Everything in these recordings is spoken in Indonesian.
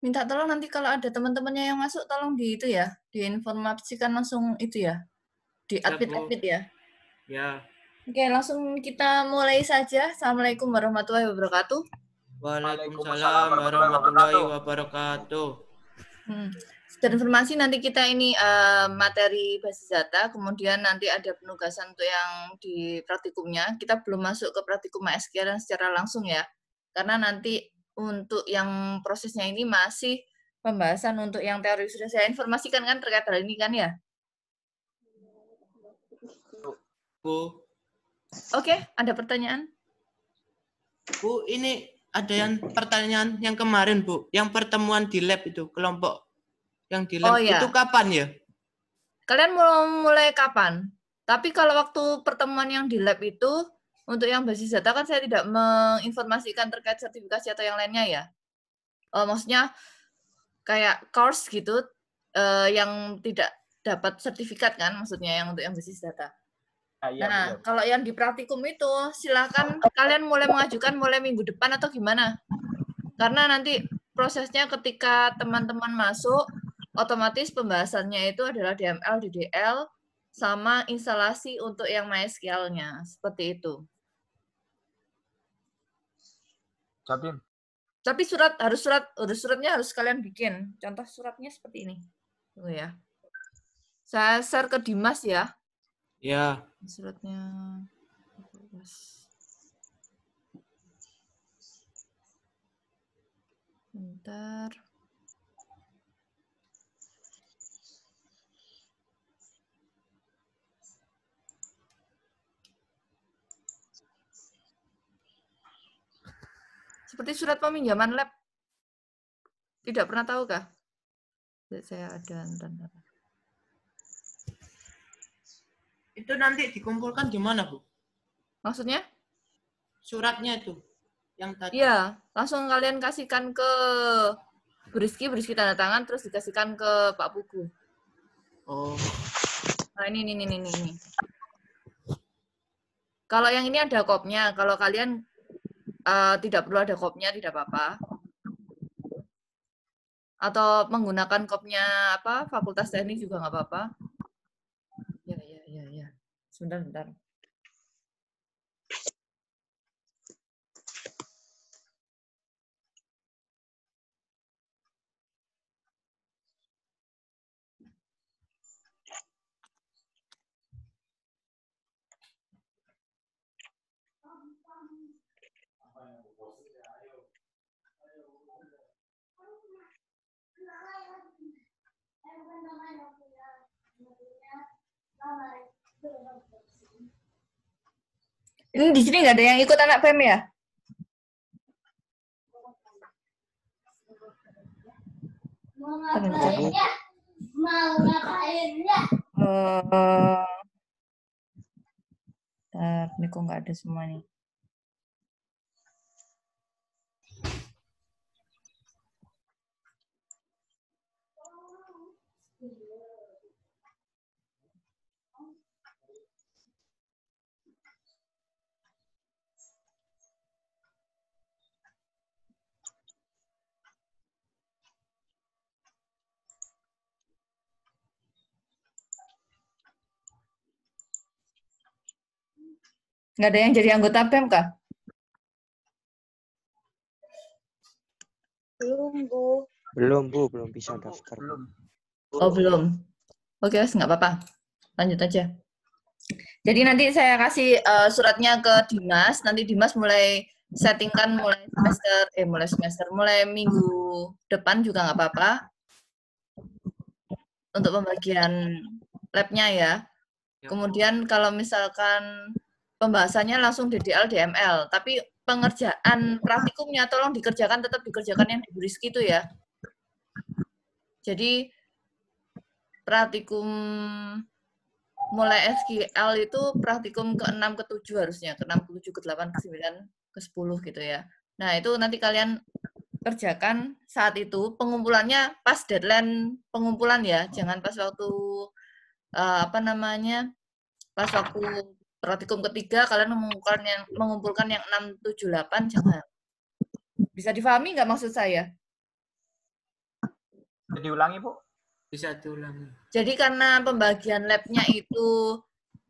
Minta tolong nanti kalau ada teman-temannya yang masuk, tolong di itu ya, diinformasikan langsung itu ya, di admit-admit ya. Ya. Oke, langsung kita mulai saja. Assalamualaikum warahmatullahi wabarakatuh. Waalaikumsalam warahmatullahi wabarakatuh. Dan informasi nanti kita ini materi basis data, kemudian nanti ada penugasan untuk yang di praktikumnya. Kita belum masuk ke praktikum MySQL secara langsung ya, karena nanti untuk yang prosesnya ini masih pembahasan untuk yang teori sudah saya informasikan kan terkait hal ini kan ya. Bu. Oke, ada pertanyaan? Bu, ini ada yang pertanyaan yang kemarin, Bu, yang pertemuan di lab itu, kelompok yang di lab ya. itu kapan ya? Kalian mau mulai kapan? Tapi kalau waktu pertemuan yang di lab itu, untuk yang basis data kan saya tidak menginformasikan terkait sertifikasi atau yang lainnya ya. Maksudnya kayak course gitu, yang tidak dapat sertifikat kan, maksudnya yang untuk yang basis data. Nah, kalau yang di praktikum itu, silakan kalian mulai mengajukan mulai minggu depan atau gimana? Karena nanti prosesnya ketika teman-teman masuk, otomatis pembahasannya itu adalah DML, DDL, sama instalasi untuk yang MySQL-nya. Seperti itu. Tapi suratnya harus kalian bikin. Contoh suratnya seperti ini. Tunggu ya. Saya share ke Dimas ya. Ya. Suratnya. Bentar. Seperti surat peminjaman lab. Tidak pernah tahu kah? Saya ada. Itu nanti dikumpulkan di mana, Bu? Maksudnya? Suratnya itu yang tadi. Iya, langsung kalian kasihkan ke Briski tanda tangan, terus dikasihkan ke Pak Pugu. Oh. Nah, ini. Kalau yang ini ada kopnya, kalau kalian tidak perlu ada kopnya, tidak apa-apa. Atau menggunakan kopnya apa Fakultas Teknik juga nggak apa-apa. Ya. Sebentar. Ini di sini nggak ada yang ikut anak PEM ya? Mau ngapain ya? Bentar, ini kok nggak ada semua nih. Nggak ada yang jadi anggota PEM kah? Belum, Bu. Belum bisa daftar. Oh, belum. Oke, nggak apa-apa. Lanjut aja. Jadi nanti saya kasih suratnya ke Dimas. Nanti Dimas mulai settingkan mulai minggu depan juga nggak apa-apa. Untuk pembagian labnya ya. Kemudian kalau misalkan pembahasannya langsung DDL, DML. Tapi pengerjaan praktikumnya tolong tetap dikerjakan yang di Bu Rizky itu ya. Jadi praktikum mulai SQL itu praktikum ke-6, ke-7 harusnya. Ke-6, ke-7, ke-8, ke-9, ke-10 gitu ya. Nah, itu nanti kalian kerjakan saat itu. Pengumpulannya pas deadline pengumpulan ya. Jangan pas waktu, pas waktu praktikum ketiga kalian mengumpulkan yang 6, 7, 8, jangan. Bisa difahami nggak maksud saya? Bisa diulangi, Bu? Bisa diulangi. Jadi karena pembagian labnya itu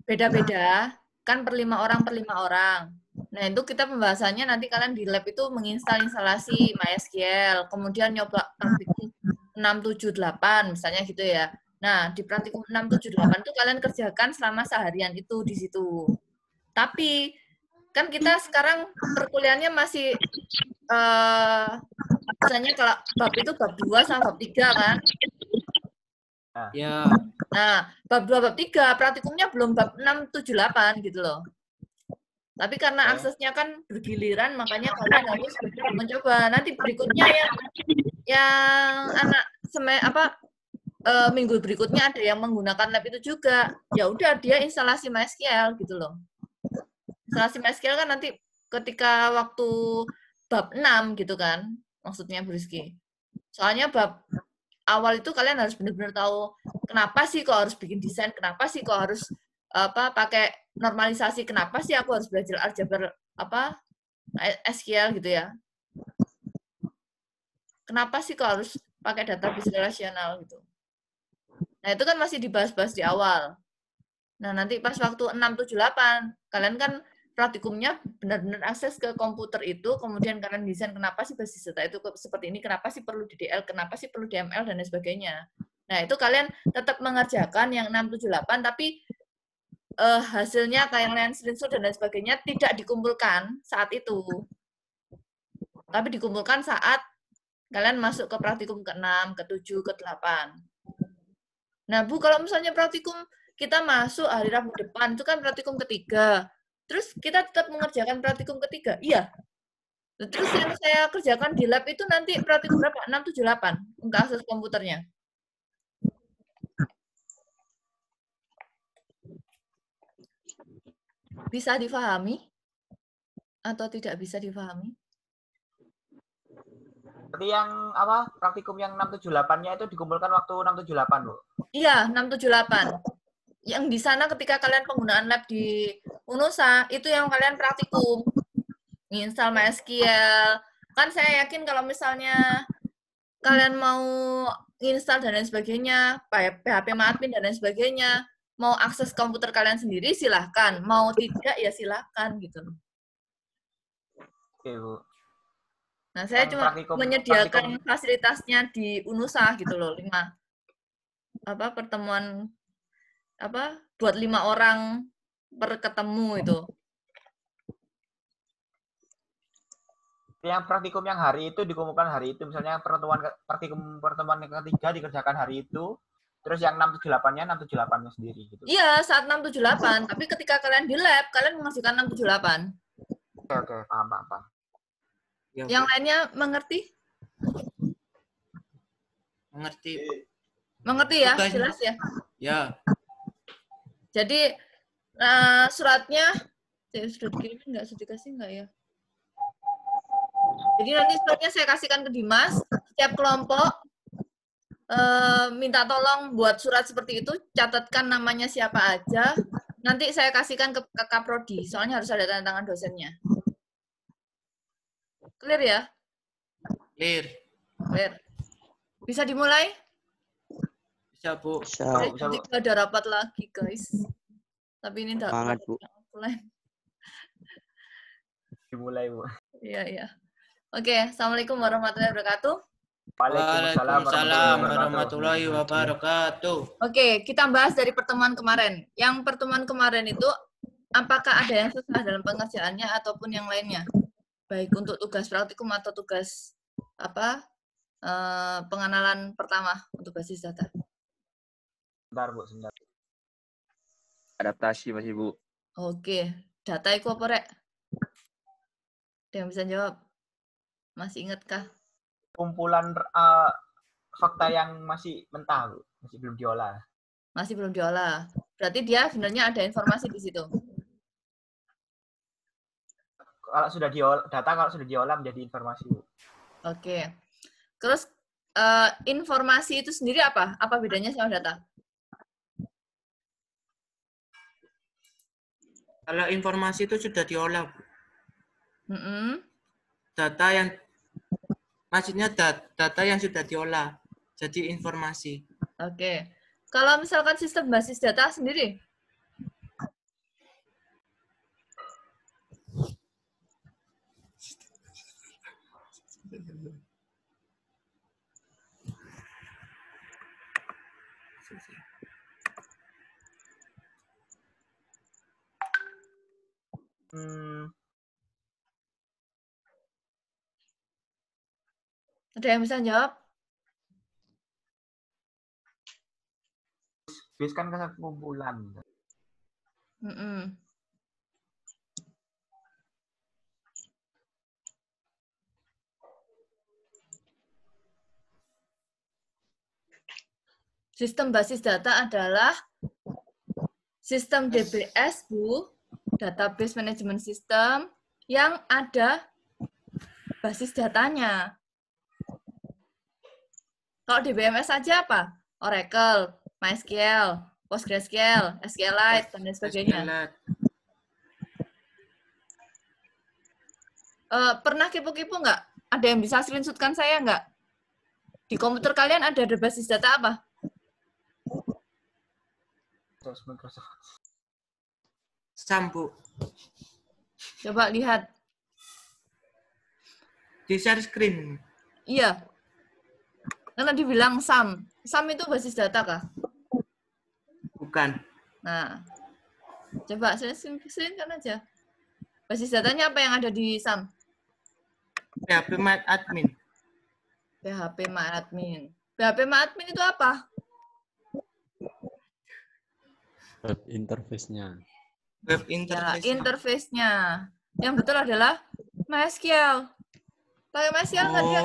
beda-beda, kan per 5 orang. Nah, itu kita pembahasannya nanti kalian di lab itu menginstal instalasi MySQL, kemudian nyoba praktikum 6, 7, 8, misalnya gitu ya. Nah, di praktikum 6, 7, 8 itu kalian kerjakan selama seharian itu di situ. Tapi, kan kita sekarang perkuliahannya masih, misalnya kalau bab itu bab 2 sama bab 3 kan? Ya. Nah, bab 2, bab 3, praktikumnya belum bab 6, 7, 8 gitu loh. Tapi karena aksesnya kan bergiliran, makanya kalian harus mencoba. Nanti berikutnya yang anak minggu berikutnya ada yang menggunakan lab itu juga. Ya udah dia instalasi MySQL gitu loh. Instalasi MySQL kan nanti ketika waktu bab 6 gitu kan, maksudnya Bu Rizky. Soalnya bab awal itu kalian harus benar-benar tahu kenapa sih kok harus bikin desain, kenapa sih kok harus pakai normalisasi, kenapa sih aku harus belajar aljabar SQL gitu ya. Kenapa sih kok harus pakai database relasional gitu. Nah, itu kan masih dibahas-bahas di awal. Nah, nanti pas waktu 6, 7, 8, kalian kan praktikumnya benar-benar akses ke komputer itu, kemudian kalian desain kenapa sih basis data itu seperti ini, kenapa sih perlu DDL, kenapa sih perlu DML, dan lain sebagainya. Nah, itu kalian tetap mengerjakan yang 6, 7, 8, tapi hasilnya kayak yang screenshot dan lain sebagainya tidak dikumpulkan saat itu. Tapi dikumpulkan saat kalian masuk ke praktikum ke-6, ke-7, ke-8. Nah, Bu, kalau misalnya praktikum kita masuk hari Rabu depan, itu kan praktikum ketiga. Terus kita tetap mengerjakan praktikum ketiga? Iya. Terus yang saya kerjakan di lab itu nanti praktikum berapa? 6, 7, 8 untuk akses komputernya. Bisa difahami? Atau tidak bisa difahami? Berarti yang praktikum yang 678-nya itu dikumpulkan waktu 678, Bu? Iya, 678. Yang di sana ketika kalian penggunaan lab di UNUSA, itu yang kalian praktikum. Install MySQL. Kan saya yakin kalau misalnya kalian mau install dan lain sebagainya, PHP admin dan lain sebagainya, mau akses komputer kalian sendiri silahkan, mau tidak ya silahkan gitu loh. Oke, Bu. Nah, saya Yang cuma praktikum- menyediakan fasilitasnya di Unusa gitu loh, 5 pertemuan buat 5 orang per ketemu itu. Yang praktikum yang hari itu dikumpulkan hari itu, misalnya pertemuan yang ketiga dikerjakan hari itu, terus yang 678-nya 678-nya sendiri gitu. Iya, saat 678, tapi ketika kalian di lab, kalian mengerjakan 678. Oke, paham. Yang lainnya mengerti? Mengerti. Mengerti ya? Tugas. Jelas ya? Ya. Jadi suratnya sudah dikirim nggak? Sudah dikasih nggak ya? Jadi nanti suratnya saya kasihkan ke Dimas. Setiap kelompok minta tolong buat surat seperti itu, catatkan namanya siapa aja. Nanti saya kasihkan ke Kaprodi, soalnya harus ada tanda tangan dosennya. Clear ya? Clear. Clear. Bisa dimulai? Bisa, Bu. Bisa. Nanti ada rapat lagi, guys. Tapi ini tidak Semangat, Bu. offline. Dimulai, Bu. Iya. Oke, Assalamualaikum warahmatullahi wabarakatuh. Waalaikumsalam warahmatullahi wabarakatuh. Oke, kita bahas dari pertemuan kemarin. Yang pertemuan kemarin itu, apakah ada yang susah dalam pengerjaannya ataupun yang lainnya? Baik untuk tugas praktikum atau tugas pengenalan pertama untuk basis data. Sebentar, Bu, sebentar. Adaptasi masih, Bu. Oke, data itu apa, Rek? Ada yang bisa jawab? Masih ingatkah? Kumpulan fakta yang masih mentah, Bu. Masih belum diolah. Masih belum diolah. Berarti dia sebenarnya ada informasi di situ. Kalau sudah diolah menjadi informasi, Bu. Oke. Terus informasi itu sendiri apa? Apa bedanya sama data? Kalau informasi itu sudah diolah, Bu. Data yang maksudnya data yang sudah diolah jadi informasi. Oke. Kalau misalkan sistem basis data sendiri? Ada yang bisa jawab? Bis kan kumpulan. Sistem basis data adalah sistem DBS, Bu, Database Management System, yang ada basis datanya. Kalau di BMS saja apa? Oracle, MySQL, PostgreSQL, SQLite, dan lain sebagainya. Pernah kipu-kipu nggak? Ada yang bisa screenshotkan saya nggak? Di komputer kalian ada basis data apa? SAM, Bu. Coba lihat. Di share screen. Iya. Karena dibilang SAM. SAM itu basis data kah? Bukan. Nah, coba screenkan aja. Basis datanya apa yang ada di SAM? PHP MyAdmin. PHP MyAdmin. PHP MyAdmin itu apa? Web interface-nya. Web Ya, interface. interface-nya. Yang betul adalah MySQL. Pakai MySQL nggak dia?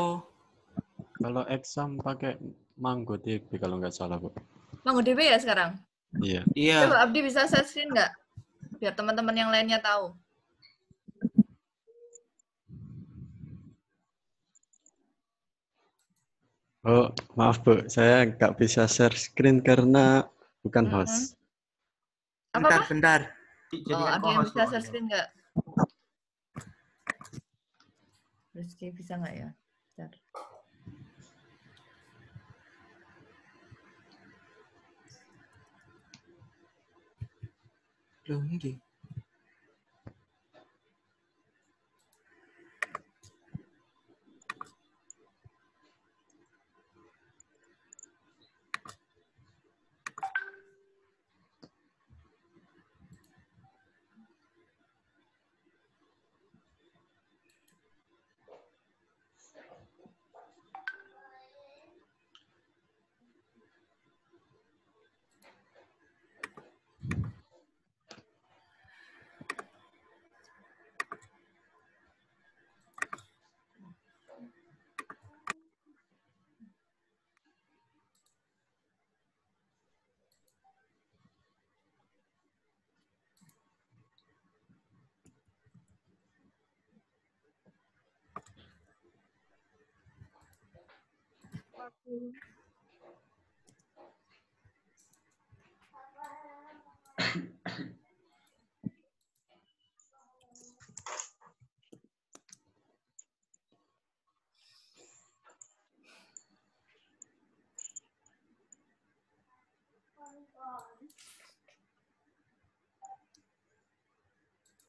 Kalau exam pakai MongoDB kalau nggak salah, Bu. MongoDB ya sekarang? Iya. Iya. Coba Abdi bisa share screen nggak? Biar teman-teman yang lainnya tahu. Oh, maaf, Bu. Saya nggak bisa share screen karena bukan host. Bentar. Oh, ada yang bisa share screen nggak? Rizky bisa nggak ya? Bentar. Loh, nggih.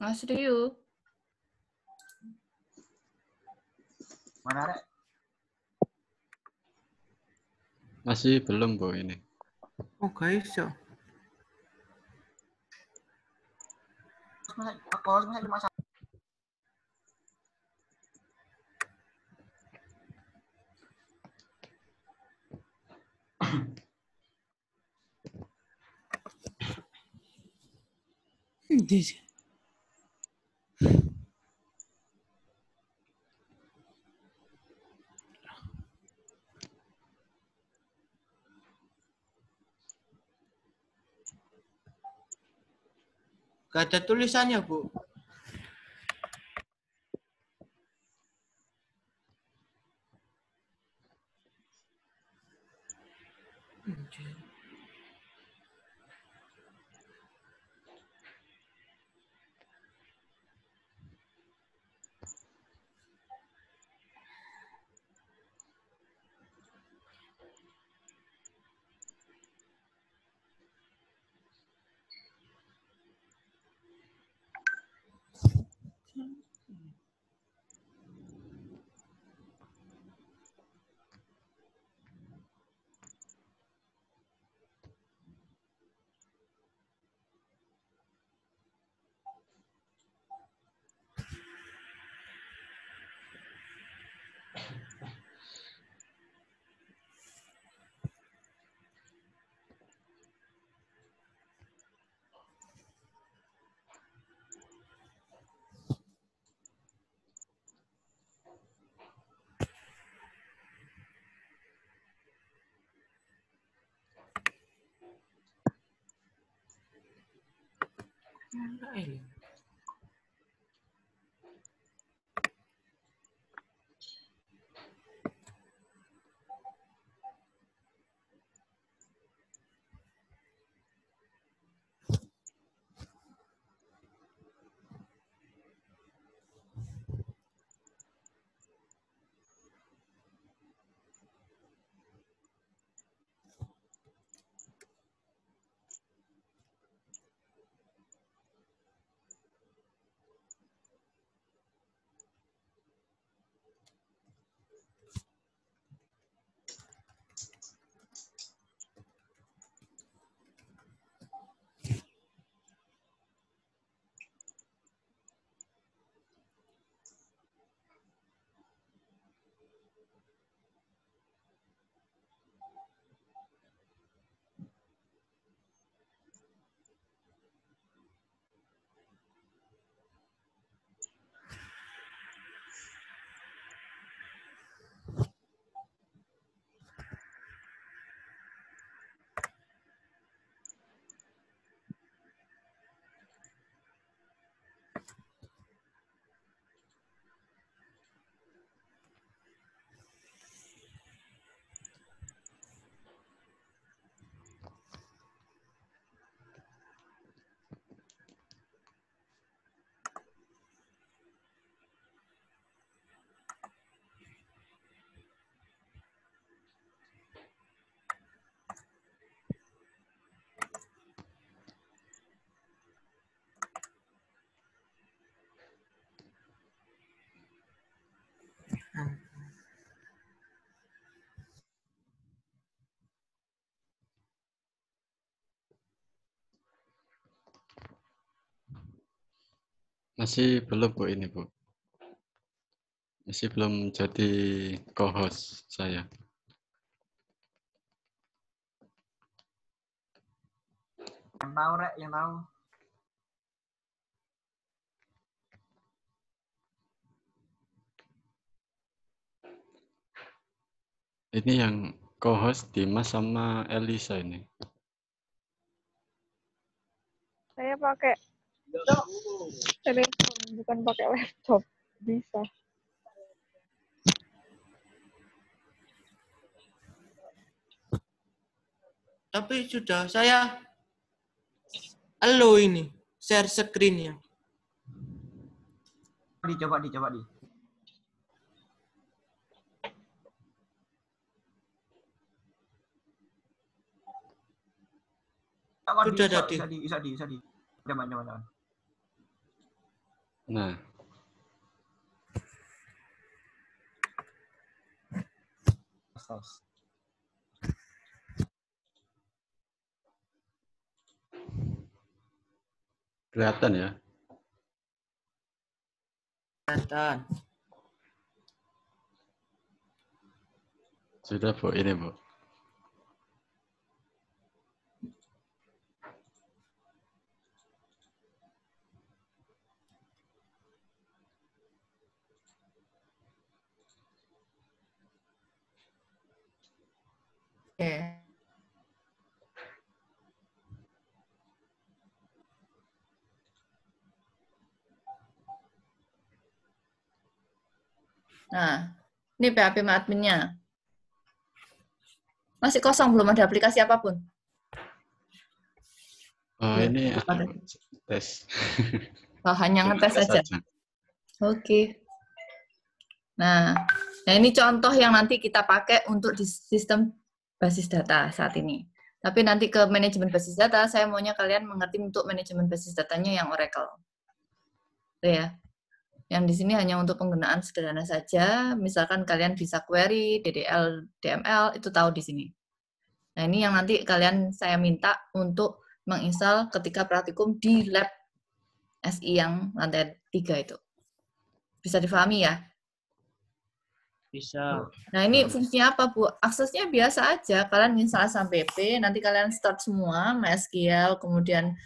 Mas Riu. Mana, Rek? Masih belum, Bu, ini. Oh, guys, so. Aku harus cuma satu. This. Gak ada tulisannya, Bu. Masih belum, Bu, ini, Bu. Masih belum jadi co-host saya. Yang tahu, Rek, yang tahu. Ini yang co-host Dimas sama Elisa ini. Saya pakai telepon, bukan pakai laptop. Bisa. Tapi sudah saya halo ini share screen-nya. Coba di. Sudah tadi. Bisa di. Coba. Nah, Tes. kelihatan ya. Kelihatan. Sudah, Bu, ini, Bu. Oke. Nah, ini PHP adminnya. Masih kosong, belum ada aplikasi apapun. Oh, Belum. ini Ada. tes. Oh, hanya Cuma ngetes tes aja. Oke. Nah, ini contoh yang nanti kita pakai untuk di sistem basis data saat ini. Tapi nanti ke manajemen basis data, saya maunya kalian mengerti untuk manajemen basis datanya yang Oracle. Itu ya. Yang di sini hanya untuk penggunaan sederhana saja. Misalkan kalian bisa query, DDL, DML, itu tahu di sini. Nah, ini yang nanti saya minta untuk menginstal ketika praktikum di lab SI yang lantai 3 itu. Bisa difahami ya? Bisa. Nah, ini fungsinya apa, Bu? Aksesnya biasa aja. Kalian install SAMPP, nanti kalian start semua, MySQL, kemudian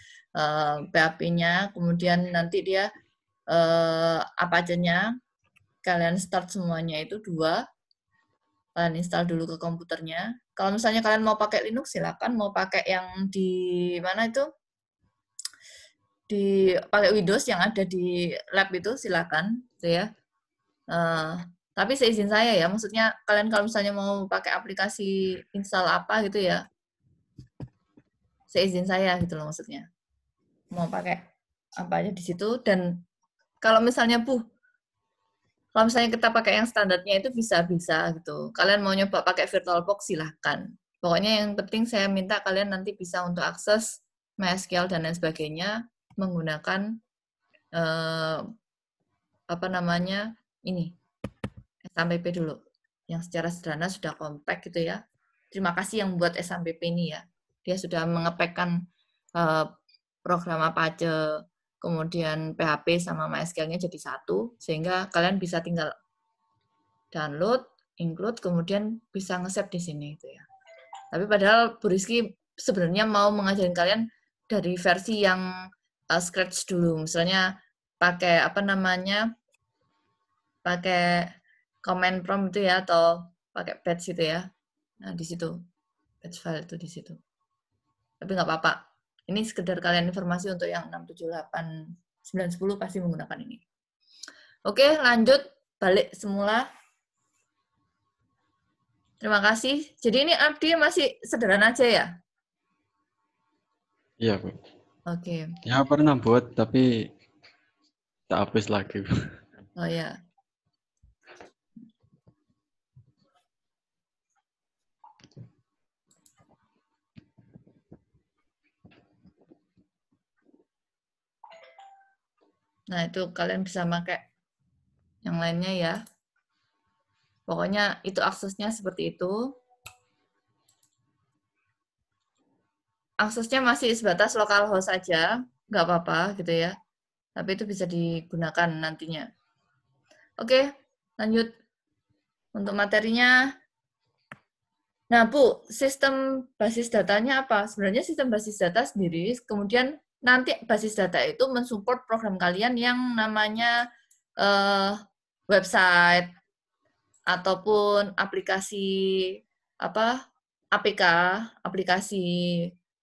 PHP-nya, kemudian nanti dia Apache-nya, kalian start semuanya itu 2. Kalian install dulu ke komputernya. Kalau misalnya kalian mau pakai Linux, silakan. Mau pakai yang di mana itu? Pakai Windows yang ada di lab itu, silakan. Gitu ya. Tapi seizin saya ya, maksudnya kalian kalau misalnya mau pakai aplikasi install apa gitu ya, seizin saya gitu loh maksudnya. Mau pakai apa aja di situ. Dan kalau misalnya kalau misalnya kita pakai yang standarnya itu bisa-bisa gitu. Kalian mau nyoba pakai VirtualBox silahkan. Pokoknya yang penting saya minta kalian nanti bisa untuk akses MySQL dan lain sebagainya menggunakan ini SAMPP dulu. Yang secara sederhana sudah compact gitu ya. Terima kasih yang buat SAMPP ini ya. Dia sudah mengepekkan program Apache, kemudian PHP sama MySQL-nya jadi satu, sehingga kalian bisa tinggal download, include, kemudian bisa nge-save di sini gitu ya. Tapi padahal Bu Rizky sebenarnya mau mengajarin kalian dari versi yang scratch dulu, misalnya pakai pakai command prompt itu ya, atau pakai batch itu ya. Nah di situ batch file itu di situ. Tapi nggak apa-apa. Ini sekedar kalian informasi untuk yang 6, 7, 8, 9, 10 pasti menggunakan ini. Oke, lanjut. Balik semula. Terima kasih. Jadi ini abdi masih sederhana aja ya? Iya, Bu. Oke. Ya, pernah buat, tapi tak habis lagi, Bu. Oh ya. Nah, itu kalian bisa pakai yang lainnya ya. Pokoknya itu aksesnya seperti itu. Aksesnya masih sebatas localhost saja, nggak apa-apa gitu ya. Tapi itu bisa digunakan nantinya. Oke, lanjut. Untuk materinya. Nah, Bu, sistem basis datanya apa? Sebenarnya sistem basis data sendiri, kemudian nanti basis data itu mensupport program kalian yang namanya website ataupun aplikasi APK, aplikasi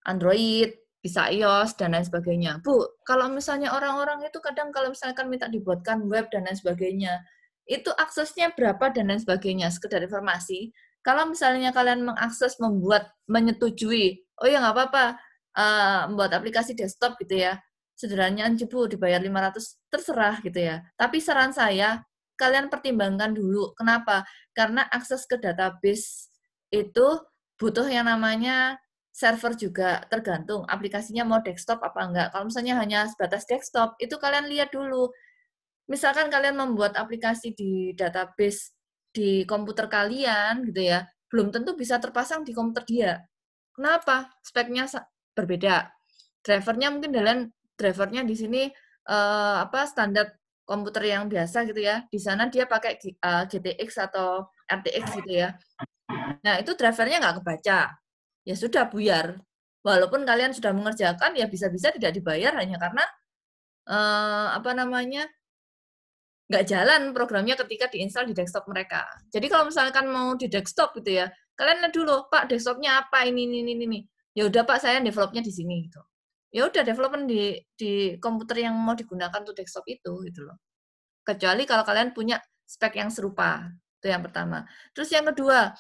Android, bisa iOS dan lain sebagainya. Bu, kalau misalnya orang-orang itu kadang kalau misalkan minta dibuatkan web dan lain sebagainya, itu aksesnya berapa dan lain sebagainya. Sekedar informasi, kalau misalnya kalian mengakses, membuat, menyetujui, oh ya nggak apa-apa, membuat aplikasi desktop gitu ya, sederhananya Bu, dibayar 500, terserah gitu ya. Tapi saran saya, kalian pertimbangkan dulu. Kenapa? Karena akses ke database itu butuh yang namanya server juga, tergantung aplikasinya mau desktop apa enggak. Kalau misalnya hanya sebatas desktop, itu kalian lihat dulu. Misalkan kalian membuat aplikasi di database di komputer kalian gitu ya, belum tentu bisa terpasang di komputer dia. Kenapa? Speknya berbeda. Drivernya mungkin drivernya di sini standar komputer yang biasa gitu ya. Di sana dia pakai GTX atau RTX gitu ya. Nah, itu drivernya nggak kebaca. Ya sudah, buyar. Walaupun kalian sudah mengerjakan, ya bisa-bisa tidak dibayar hanya karena nggak jalan programnya ketika diinstal di desktop mereka. Jadi kalau misalkan mau di desktop gitu ya, kalian lihat dulu, Pak, desktopnya apa ini. Ya udah Pak, saya developnya di sini gitu. Ya udah, development di komputer yang mau digunakan untuk desktop itu gitu loh. Kecuali kalau kalian punya spek yang serupa. Itu yang pertama. Terus yang kedua,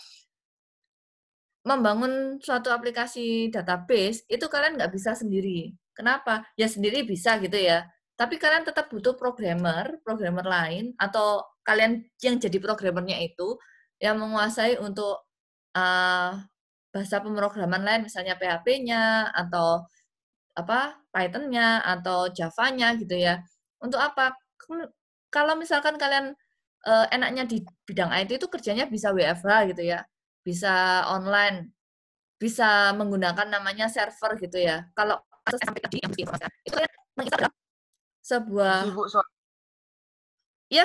membangun suatu aplikasi database, itu kalian nggak bisa sendiri. Kenapa? Ya sendiri bisa gitu ya. Tapi kalian tetap butuh programmer lain, atau kalian yang jadi programmernya itu, yang menguasai untuk bahasa pemrograman lain, misalnya PHP-nya, atau Python-nya, atau Java-nya gitu ya. Untuk apa? Kalau misalkan kalian enaknya di bidang IT itu kerjanya bisa WFH gitu ya. Bisa online, bisa menggunakan namanya server gitu ya. Kalau akses sampai tadi yang diinformasikan, itu kalian menginstal dalam sebuah... Bu, Ya,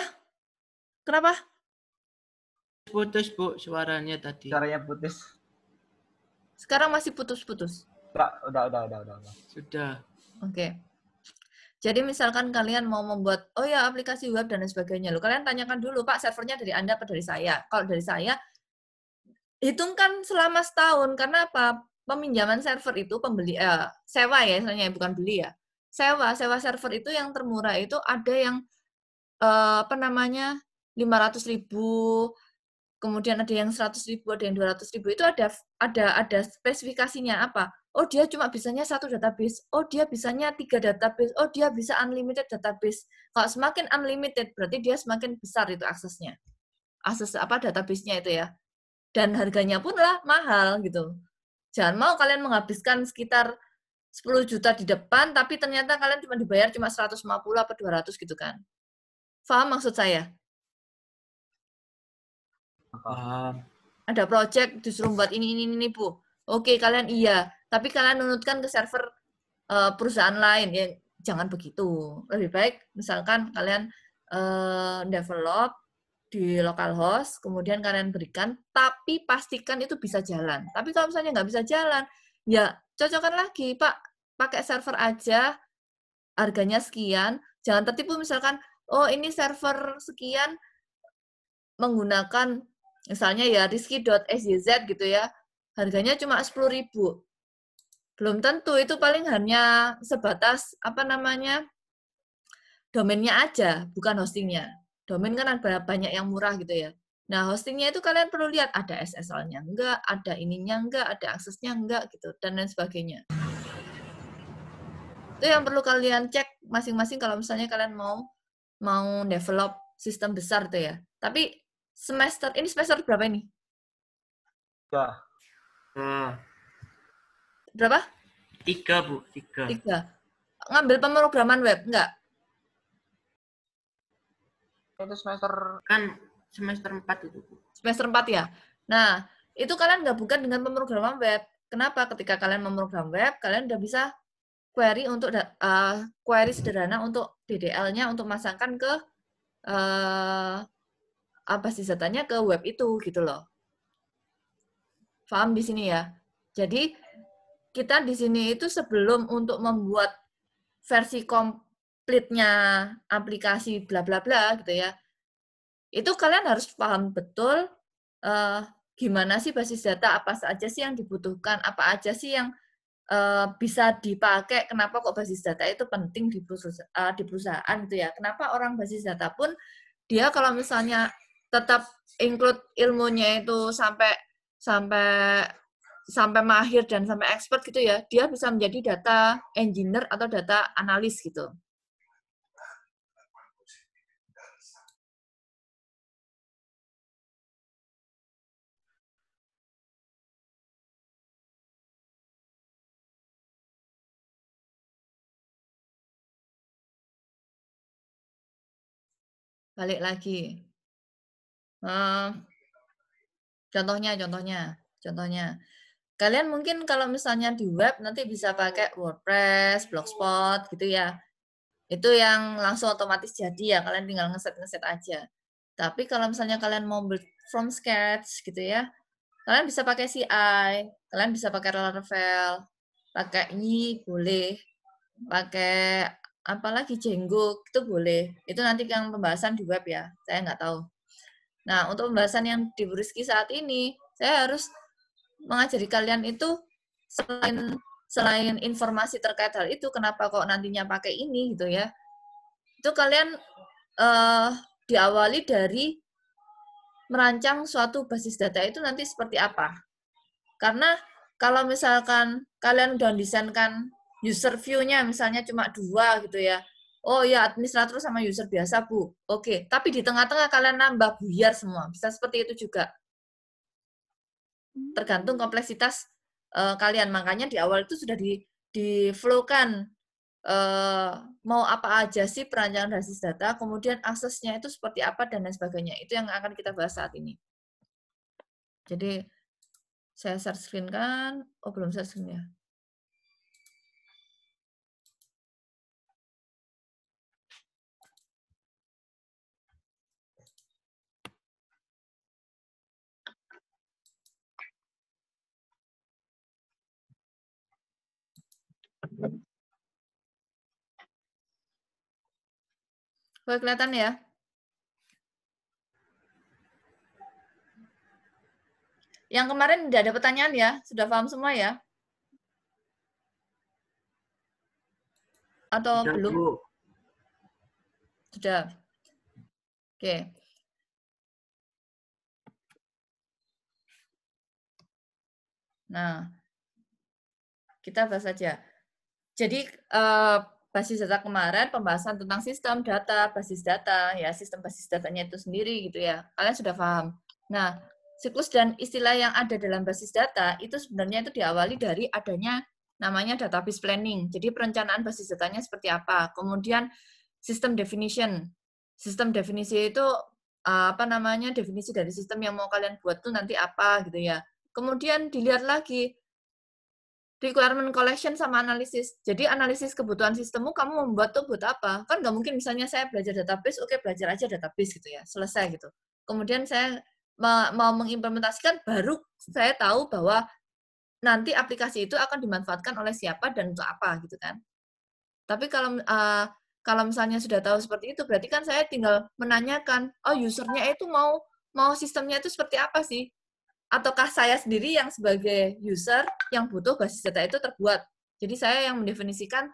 kenapa? Putus, Bu, suaranya tadi. suaranya putus. Sekarang masih putus-putus. Udah. Sudah. Oke. Jadi misalkan kalian mau membuat, oh ya aplikasi web dan lain sebagainya, loh kalian tanyakan dulu, Pak, servernya dari Anda atau dari saya? Kalau dari saya, hitungkan selama setahun. Karena apa? Peminjaman server itu sewa ya, misalnya bukan beli ya. Sewa server itu yang termurah itu ada yang 500.000, kemudian ada yang 100.000, ada yang 200.000. Itu ada spesifikasinya apa? Oh, dia cuma bisanya 1 database. Oh, dia bisanya 3 database. Oh, dia bisa unlimited database. Kalau semakin unlimited berarti dia semakin besar itu aksesnya. Akses database-nya itu ya. Dan harganya pun lah mahal gitu. Jangan mau kalian menghabiskan sekitar 10 juta di depan, tapi ternyata kalian cuma dibayar cuma 150 atau 200 gitu kan. Paham maksud saya? Paham. Ada project disuruh buat ini, Bu. Oke, kalian iya. Tapi kalian nunutkan ke server perusahaan lain. Ya, jangan begitu. Lebih baik misalkan kalian develop di localhost, kemudian kalian berikan, tapi pastikan itu bisa jalan. Tapi kalau misalnya nggak bisa jalan, ya cocokkan lagi, Pak, pakai server aja, harganya sekian, jangan tertipu misalkan, oh ini server sekian, menggunakan, misalnya ya rizky.szz gitu ya, harganya cuma 10.000. Belum tentu, itu paling hanya sebatas, domainnya aja, bukan hostingnya. Domain kan ada banyak yang murah gitu ya. Nah, hostingnya itu kalian perlu lihat ada SSL-nya enggak, ada ininya enggak, ada aksesnya enggak gitu, dan lain sebagainya. Itu yang perlu kalian cek masing-masing kalau misalnya kalian mau develop sistem besar tuh ya. Tapi ini semester berapa ini? Berapa? 3, Bu. 3. Ngambil pemrograman web, enggak? Itu semester Kan semester 4 itu, Bu. Semester 4 ya? Nah, itu kalian gabungkan dengan pemrograman web. Kenapa? Ketika kalian memprogram web, kalian udah bisa query sederhana untuk DDL-nya untuk masangkan ke basis datanya ke web itu gitu loh. Paham di sini ya? Jadi kita di sini itu sebelum untuk membuat versi komplitnya aplikasi bla bla bla gitu ya, itu kalian harus paham betul gimana sih basis data, apa saja sih yang dibutuhkan, apa aja sih yang bisa dipakai, kenapa kok basis data itu penting di perusahaan gitu ya. Kenapa orang basis data pun dia kalau misalnya tetap include ilmunya itu sampai mahir dan sampai expert gitu ya, dia bisa menjadi data engineer atau data analis gitu. Balik lagi. Contohnya. Kalian mungkin kalau misalnya di web nanti bisa pakai WordPress, Blogspot gitu ya. Itu yang langsung otomatis jadi ya, kalian tinggal ngeset aja. Tapi kalau misalnya kalian mau build from scratch gitu ya, kalian bisa pakai CI, kalian bisa pakai Laravel, pakai Yi boleh, pakai apalagi Django itu boleh. Itu nanti yang pembahasan di web ya, saya nggak tahu. Nah, untuk pembahasan yang di Briski saat ini, saya harus mengajari kalian itu selain informasi terkait hal itu, kenapa kok nantinya pakai ini gitu ya. Itu kalian diawali dari merancang suatu basis data itu nanti seperti apa. Karena kalau misalkan kalian udah desainkan user view-nya misalnya cuma 2 gitu ya. Oh ya, administrator sama user biasa, Bu. Oke, tapi di tengah-tengah kalian nambah buyar semua. Bisa seperti itu juga. Tergantung kompleksitas kalian. Makanya di awal itu sudah di-flow-kan mau apa aja sih perancangan basis data, kemudian aksesnya itu seperti apa, dan lain sebagainya. Itu yang akan kita bahas saat ini. Jadi, saya share screen kan? Oh, belum share screen ya. Boleh kelihatan ya? Yang kemarin tidak ada pertanyaan ya? Sudah paham semua ya? Atau Sudah, belum? Bu. Sudah. Oke. Nah, kita bahas saja. Jadi, basis data kemarin, pembahasan tentang sistem data, basis data, ya sistem basis datanya itu sendiri gitu ya. Kalian sudah paham. Nah, siklus dan istilah yang ada dalam basis data itu sebenarnya itu diawali dari adanya namanya database planning. Jadi perencanaan basis datanya seperti apa. Kemudian system definition. Sistem definisi itu apa namanya, definisi dari sistem yang mau kalian buat tuh nanti apa gitu ya. Kemudian dilihat lagi requirement collection sama analisis. Jadi analisis kebutuhan sistemmu kamu membuat tuh buat apa? Kan nggak mungkin misalnya saya belajar database, oke belajar aja database gitu ya, selesai gitu. Kemudian saya mau mengimplementasikan, baru saya tahu bahwa nanti aplikasi itu akan dimanfaatkan oleh siapa dan untuk apa gitu kan. Tapi kalau misalnya sudah tahu seperti itu, berarti kan saya tinggal menanyakan, oh usernya itu mau sistemnya itu seperti apa sih? Ataukah saya sendiri yang sebagai user yang butuh basis data itu terbuat. Jadi saya yang mendefinisikan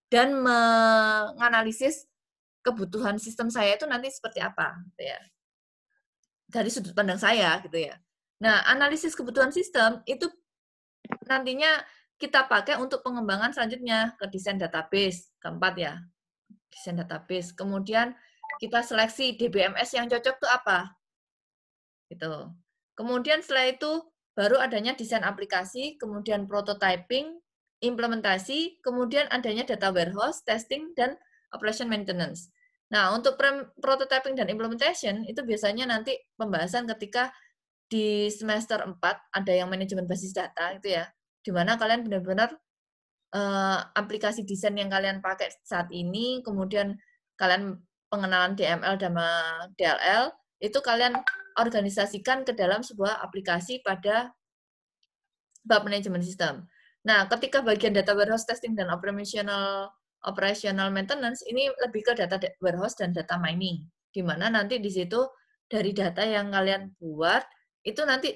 dan menganalisis kebutuhan sistem saya itu nanti seperti apa, gitu ya. Dari sudut pandang saya, gitu ya. Nah, analisis kebutuhan sistem itu nantinya kita pakai untuk pengembangan selanjutnya ke desain database, keempat ya, desain database. Kemudian kita seleksi DBMS yang cocok itu apa, gitu. Kemudian setelah itu baru adanya desain aplikasi, kemudian prototyping, implementasi, kemudian adanya data warehouse, testing, dan operation maintenance. Nah, untuk prototyping dan implementation itu biasanya nanti pembahasan ketika di semester 4 ada yang manajemen basis data itu ya, di mana kalian benar-benar aplikasi desain yang kalian pakai saat ini, kemudian kalian pengenalan DML dan DLL, itu kalian organisasikan ke dalam sebuah aplikasi pada bab manajemen sistem. Nah, ketika bagian data warehouse testing dan operational maintenance, ini lebih ke data warehouse dan data mining, di mana nanti di situ dari data yang kalian buat, itu nanti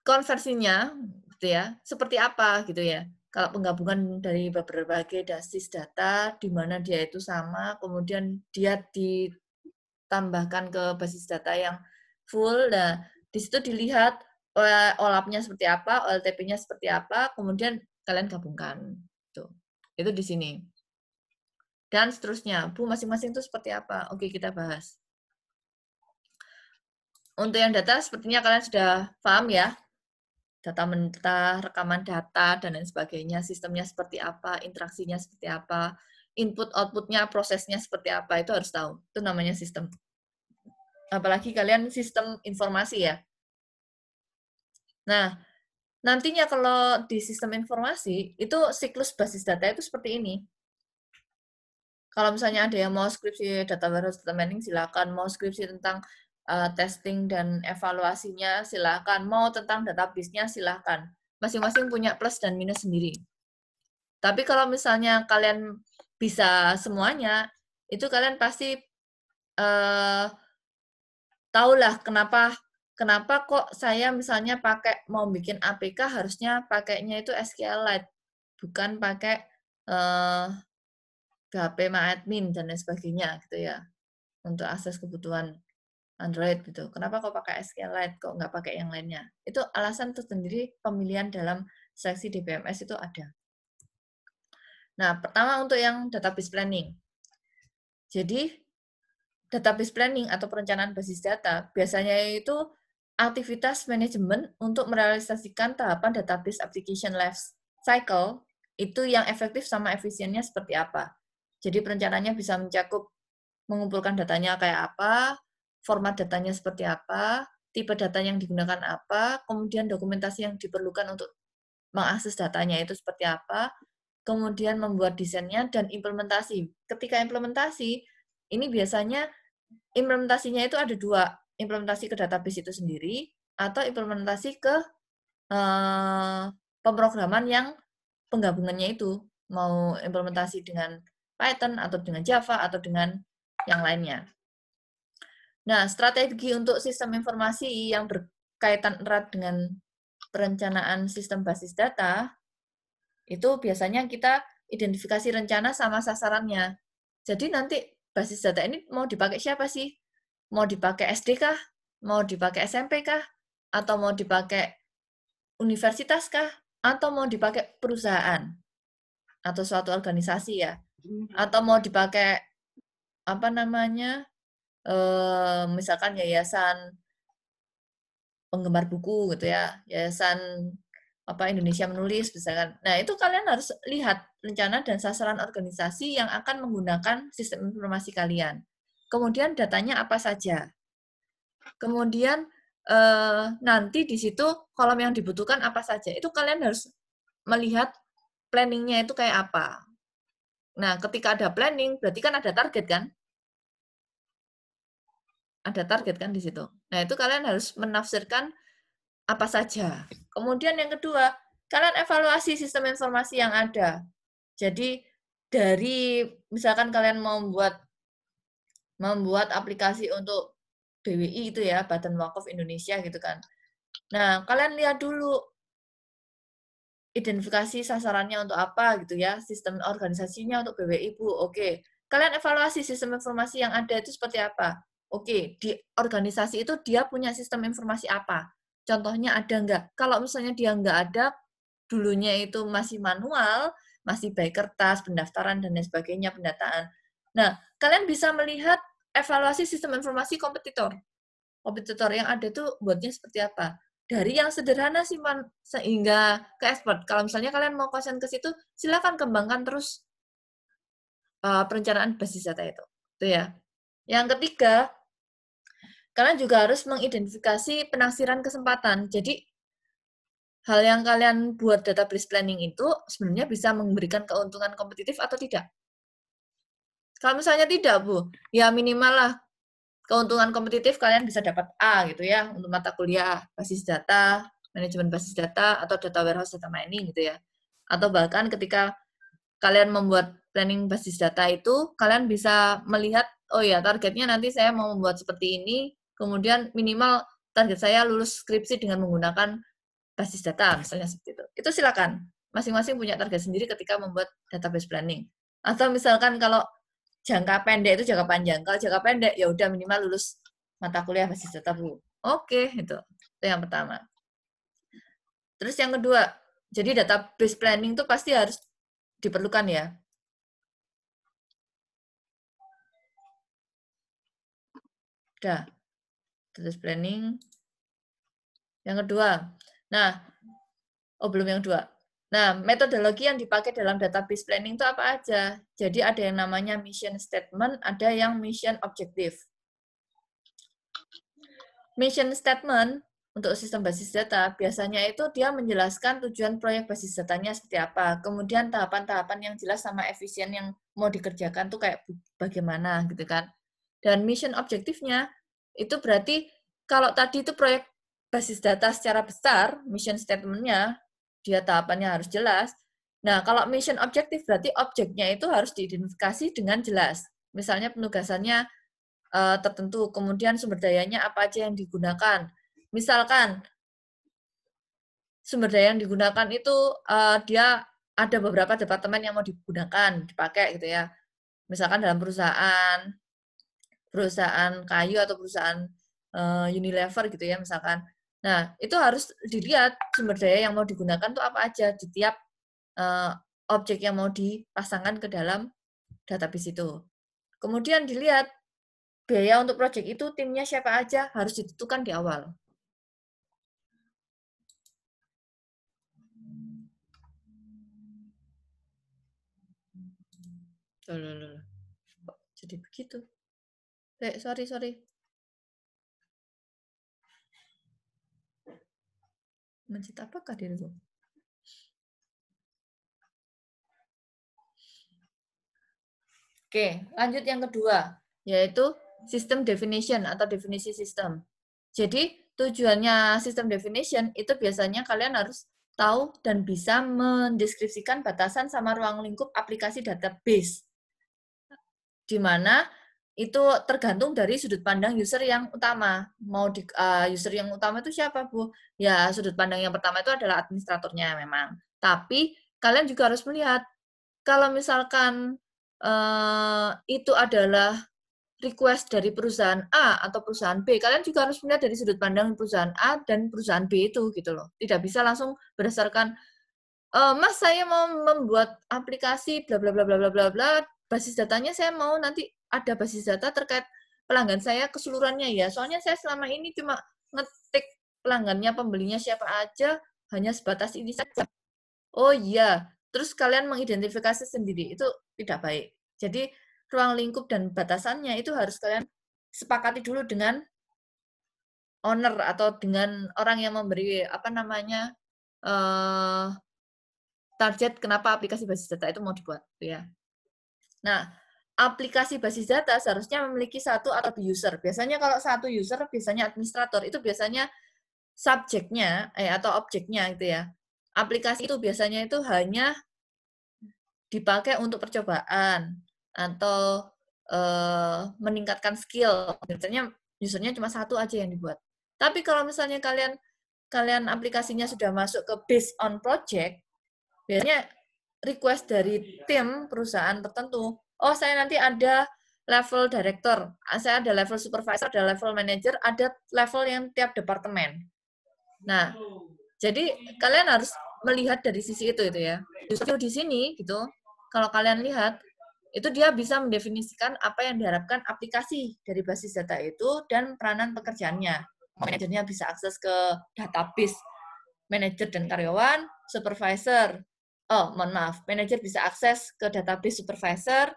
konversinya gitu ya, seperti apa gitu ya. Kalau penggabungan dari berbagai basis data, di mana dia itu sama, kemudian dia ditambahkan ke basis data yang full, nah di situ dilihat OLAP-nya seperti apa, OLTP-nya seperti apa, kemudian kalian gabungkan. Tuh. Itu di sini. Dan seterusnya, Bu, masing-masing itu seperti apa? Oke, kita bahas. Untuk yang data, sepertinya kalian sudah paham ya. Data mentah, rekaman data, dan lain sebagainya, sistemnya seperti apa, interaksinya seperti apa, input-outputnya, prosesnya seperti apa, itu harus tahu. Itu namanya sistem. Apalagi kalian sistem informasi ya. Nah, nantinya kalau di sistem informasi, itu siklus basis data itu seperti ini. Kalau misalnya ada yang mau skripsi data warehouse, data mining, silakan. Mau skripsi tentang testing dan evaluasinya, silakan. Mau tentang database-nya, silakan. Masing-masing punya plus dan minus sendiri. Tapi kalau misalnya kalian bisa semuanya, itu kalian pasti tahulah kenapa kok saya misalnya mau bikin APK harusnya pakainya itu SQLite, bukan pakai PHP MyAdmin dan lain sebagainya gitu ya, untuk akses kebutuhan Android gitu. Kenapa kok pakai SQLite, kok nggak pakai yang lainnya? Itu alasan tersendiri pemilihan dalam seleksi DBMS itu ada. Nah, pertama untuk yang database planning. Jadi, database planning atau perencanaan basis data biasanya itu aktivitas manajemen untuk merealisasikan tahapan database application life cycle itu yang efektif sama efisiennya seperti apa. Jadi perencanaannya bisa mencakup mengumpulkan datanya kayak apa, format datanya seperti apa, tipe data yang digunakan apa, kemudian dokumentasi yang diperlukan untuk mengakses datanya itu seperti apa, kemudian membuat desainnya dan implementasi. Ketika implementasi, ini biasanya implementasinya itu ada dua, implementasi ke database itu sendiri atau implementasi ke pemrograman yang penggabungannya itu, mau implementasi dengan Python atau dengan Java atau dengan yang lainnya. Nah, strategi untuk sistem informasi yang berkaitan erat dengan perencanaan sistem basis data, itu biasanya kita identifikasi rencana sama sasarannya. Jadi nanti basis data ini mau dipakai siapa sih? Mau dipakai SD kah? Mau dipakai SMP kah? Atau mau dipakai universitas kah? Atau mau dipakai perusahaan? Atau suatu organisasi ya? Atau mau dipakai apa namanya? Misalkan yayasan penggemar buku gitu ya, yayasan Indonesia Menulis misalkan. Nah, itu kalian harus lihat rencana dan sasaran organisasi yang akan menggunakan sistem informasi kalian. Kemudian datanya apa saja. Kemudian nanti di situ kolom yang dibutuhkan apa saja. Itu kalian harus melihat planning-nya itu kayak apa. Nah, ketika ada planning, berarti kan ada target kan? Ada target kan di situ. Nah, itu kalian harus menafsirkan apa saja. Kemudian yang kedua, kalian evaluasi sistem informasi yang ada. Jadi dari misalkan kalian mau membuat aplikasi untuk BWI itu ya, Badan Wakaf Indonesia gitu kan. Nah, kalian lihat dulu identifikasi sasarannya untuk apa gitu ya, sistem organisasinya untuk BWI Bu. Oke. Kalian evaluasi sistem informasi yang ada itu seperti apa? Oke, di organisasi itu dia punya sistem informasi apa? Contohnya ada nggak? Kalau misalnya dia nggak ada, dulunya itu masih manual, masih by kertas, pendaftaran, dan lain sebagainya, pendataan. Nah, kalian bisa melihat evaluasi sistem informasi kompetitor. Kompetitor yang ada itu buatnya seperti apa? Dari yang sederhana sih, sehingga ke expert. Kalau misalnya kalian mau konsen ke situ, silakan kembangkan terus perencanaan basis data itu. Itu ya. Yang ketiga, kalian juga harus mengidentifikasi penafsiran kesempatan. Jadi, hal yang kalian buat database planning itu sebenarnya bisa memberikan keuntungan kompetitif atau tidak? Kalau misalnya tidak, Bu, ya minimal lah keuntungan kompetitif kalian bisa dapat A gitu ya untuk mata kuliah basis data, manajemen basis data, atau data warehouse, data mining gitu ya. Atau bahkan ketika kalian membuat planning basis data itu, kalian bisa melihat, oh ya targetnya nanti saya mau membuat seperti ini, kemudian minimal target saya lulus skripsi dengan menggunakan basis data, misalnya seperti itu. Itu silakan. Masing-masing punya target sendiri ketika membuat database planning. Atau misalkan kalau jangka pendek itu jangka panjang. Kalau jangka pendek, ya udah minimal lulus mata kuliah basis data, Bu. Oke, itu. Itu yang pertama. Terus yang kedua, jadi database planning itu pasti harus diperlukan ya. Udah. Database planning. Yang kedua, nah, belum yang kedua. Nah, metodologi yang dipakai dalam database planning itu apa aja? Jadi ada yang namanya mission statement, ada yang mission objective. Mission statement untuk sistem basis data, biasanya itu dia menjelaskan tujuan proyek basis datanya seperti apa, kemudian tahapan-tahapan yang jelas sama efisien yang mau dikerjakan tuh kayak bagaimana gitu kan. Dan mission objektifnya itu berarti kalau tadi itu proyek basis data secara besar, mission statement-nya dia tahapannya harus jelas. Nah, kalau mission objektif berarti objeknya itu harus diidentifikasi dengan jelas. Misalnya penugasannya tertentu, kemudian sumber dayanya apa aja yang digunakan. Misalkan sumber daya yang digunakan itu dia ada beberapa departemen yang mau digunakan, dipakai gitu ya. Misalkan dalam perusahaan kayu atau perusahaan Unilever gitu ya misalkan. Nah, itu harus dilihat sumber daya yang mau digunakan tuh apa aja di tiap objek yang mau dipasangkan ke dalam database itu. Kemudian dilihat biaya untuk proyek itu timnya siapa aja harus ditentukan di awal. Loh. Kok jadi begitu? Sorry. Mencet apakah diriku? Oke, lanjut yang kedua, yaitu system definition atau definisi sistem. Jadi, tujuannya system definition itu biasanya kalian harus tahu dan bisa mendeskripsikan batasan sama ruang lingkup aplikasi database. Di mana itu tergantung dari sudut pandang user yang utama. User yang utama itu siapa, Bu? Ya, sudut pandang yang pertama itu adalah administratornya memang. Tapi kalian juga harus melihat kalau misalkan itu adalah request dari perusahaan A atau perusahaan B, kalian juga harus melihat dari sudut pandang perusahaan A dan perusahaan B itu gitu loh. Tidak bisa langsung berdasarkan Mas saya mau membuat aplikasi bla bla bla bla bla bla bla, basis datanya saya mau nanti ada basis data terkait pelanggan saya keseluruhannya ya. Soalnya saya selama ini cuma ngetik pelanggannya, pembelinya siapa aja, hanya sebatas ini saja. Oh iya, terus kalian mengidentifikasi sendiri, itu tidak baik. Jadi, ruang lingkup dan batasannya itu harus kalian sepakati dulu dengan owner atau dengan orang yang memberi target kenapa aplikasi basis data itu mau dibuat, ya. Nah, aplikasi basis data seharusnya memiliki satu atau lebih user. Biasanya kalau satu user, biasanya administrator, itu biasanya subjeknya atau objeknya gitu ya. Aplikasi itu biasanya itu hanya dipakai untuk percobaan atau meningkatkan skill. Biasanya usernya cuma satu aja yang dibuat. Tapi kalau misalnya kalian aplikasinya sudah masuk ke based on project, biasanya request dari tim perusahaan tertentu. Oh, saya nanti ada level director, saya ada level supervisor, ada level manager, ada level yang tiap departemen. Nah, jadi kalian harus melihat dari sisi itu ya. Justru di sini gitu, kalau kalian lihat itu dia bisa mendefinisikan apa yang diharapkan aplikasi dari basis data itu dan peranan pekerjaannya. Manajernya bisa akses ke database manajer dan karyawan, supervisor. Manajer bisa akses ke database supervisor,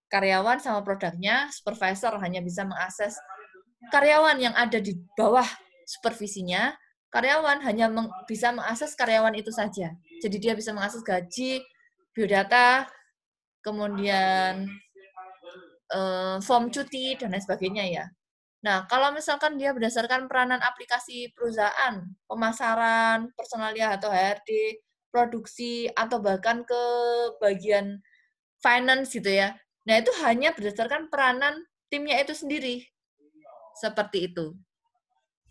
karyawan sama produknya, supervisor hanya bisa mengakses karyawan yang ada di bawah supervisinya, karyawan hanya bisa mengakses karyawan itu saja. Jadi dia bisa mengakses gaji, biodata, kemudian form cuti, dan lain sebagainya ya. Nah, kalau misalkan dia berdasarkan peranan aplikasi perusahaan, pemasaran, personalia atau HRD, produksi, atau bahkan ke bagian finance gitu ya. Nah, itu hanya berdasarkan peranan timnya itu sendiri. Seperti itu.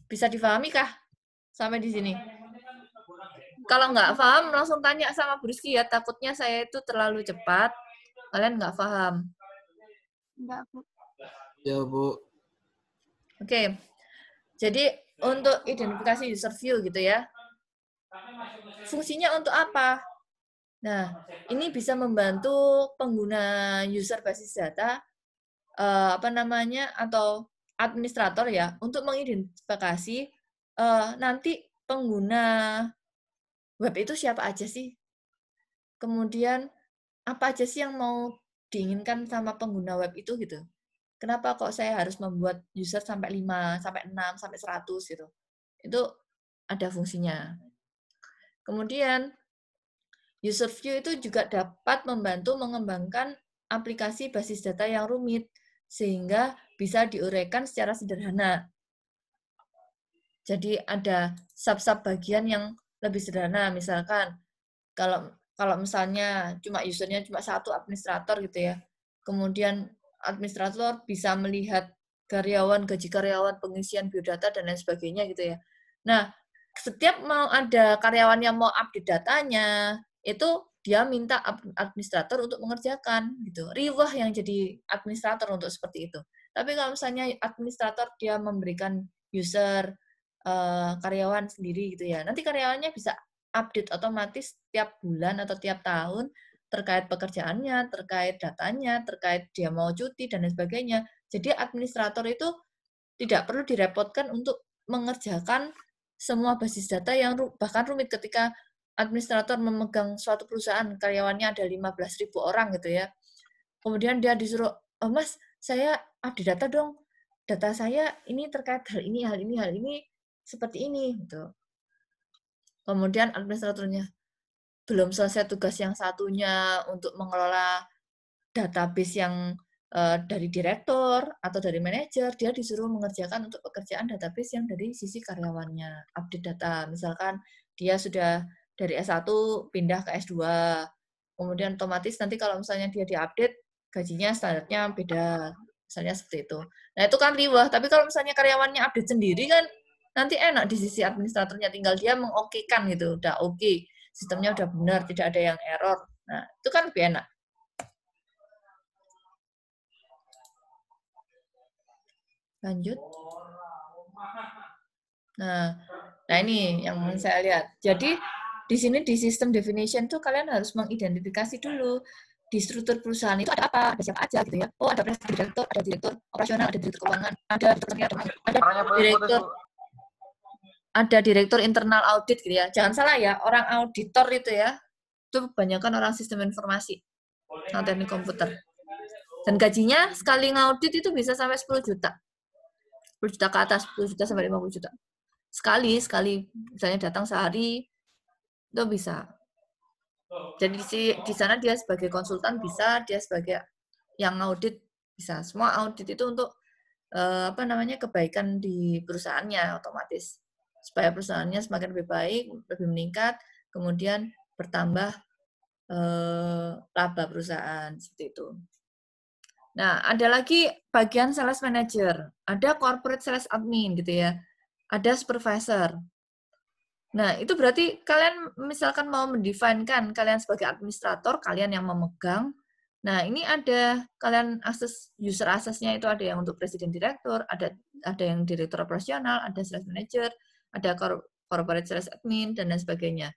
Bisa difahami kah sampai di sini? Kalau nggak paham, langsung tanya sama Bu Rizky ya. Takutnya saya itu terlalu cepat. Kalian nggak paham. Enggak, Bu. Ya, Bu. Oke. Jadi, untuk identifikasi user view gitu ya. Fungsinya untuk apa? Nah, ini bisa membantu pengguna user basis data atau administrator ya untuk mengidentifikasi nanti pengguna web itu siapa aja sih. Kemudian apa aja sih yang mau diinginkan sama pengguna web itu gitu. Kenapa kok saya harus membuat user sampai 5, sampai 6, sampai 100 gitu. Itu ada fungsinya. Kemudian user view itu juga dapat membantu mengembangkan aplikasi basis data yang rumit, sehingga bisa diuraikan secara sederhana. Jadi ada sub-sub bagian yang lebih sederhana, misalkan kalau misalnya usernya cuma satu administrator gitu ya, kemudian administrator bisa melihat karyawan, gaji karyawan, pengisian biodata, dan lain sebagainya gitu ya. Nah, setiap mau ada karyawan yang mau update datanya, itu dia minta administrator untuk mengerjakan gitu. Riwah yang jadi administrator untuk seperti itu. Tapi kalau misalnya administrator dia memberikan user karyawan sendiri gitu ya, nanti karyawannya bisa update otomatis tiap bulan atau tiap tahun terkait pekerjaannya, terkait datanya, terkait dia mau cuti dan lain sebagainya. Jadi administrator itu tidak perlu direpotkan untuk mengerjakan semua basis data yang bahkan rumit ketika administrator memegang suatu perusahaan, karyawannya ada 15.000 orang gitu ya. Kemudian dia disuruh, oh, Mas, saya update data dong. Data saya ini terkait hal ini, seperti ini. Gitu. Kemudian administratornya belum selesai tugas yang satunya untuk mengelola database yang dari direktur atau dari manajer, dia disuruh mengerjakan untuk pekerjaan database yang dari sisi karyawannya. Update data, misalkan dia sudah dari S1 pindah ke S2, kemudian otomatis nanti kalau misalnya dia diupdate, gajinya standarnya beda, misalnya seperti itu. Nah itu kan riwah, tapi kalau misalnya karyawannya update sendiri kan nanti enak di sisi administratornya, tinggal dia mengokekan gitu, udah oke, sistemnya udah benar, tidak ada yang error. Nah itu kan lebih enak. Lanjut. Nah ini yang saya lihat. Jadi di sini di sistem definition tuh kalian harus mengidentifikasi dulu di struktur perusahaan itu ada apa, ada siapa aja gitu ya. Oh ada direktur, ada direktur operasional, ada direktur keuangan, ada direktur internal audit gitu ya. Jangan salah ya, orang auditor itu ya, itu kebanyakan orang sistem informasi atau teknik komputer. Dan gajinya sekali ngaudit itu bisa sampai 10 juta. 10 juta ke atas, 10 juta sampai 50 juta. Sekali, misalnya datang sehari, itu bisa. Jadi di sana dia sebagai konsultan bisa, dia sebagai yang audit bisa. Semua audit itu untuk kebaikan di perusahaannya otomatis. Supaya perusahaannya semakin lebih baik, lebih meningkat, kemudian bertambah laba perusahaan, seperti itu. Nah, ada lagi bagian sales manager, ada corporate sales admin gitu ya, ada supervisor. Nah, itu berarti kalian misalkan mau mendefinkan kalian sebagai administrator, kalian yang memegang. Nah, ini ada kalian akses user aksesnya itu ada yang untuk presiden direktur, ada yang direktur operasional, ada sales manager, ada corporate sales admin dan lain sebagainya.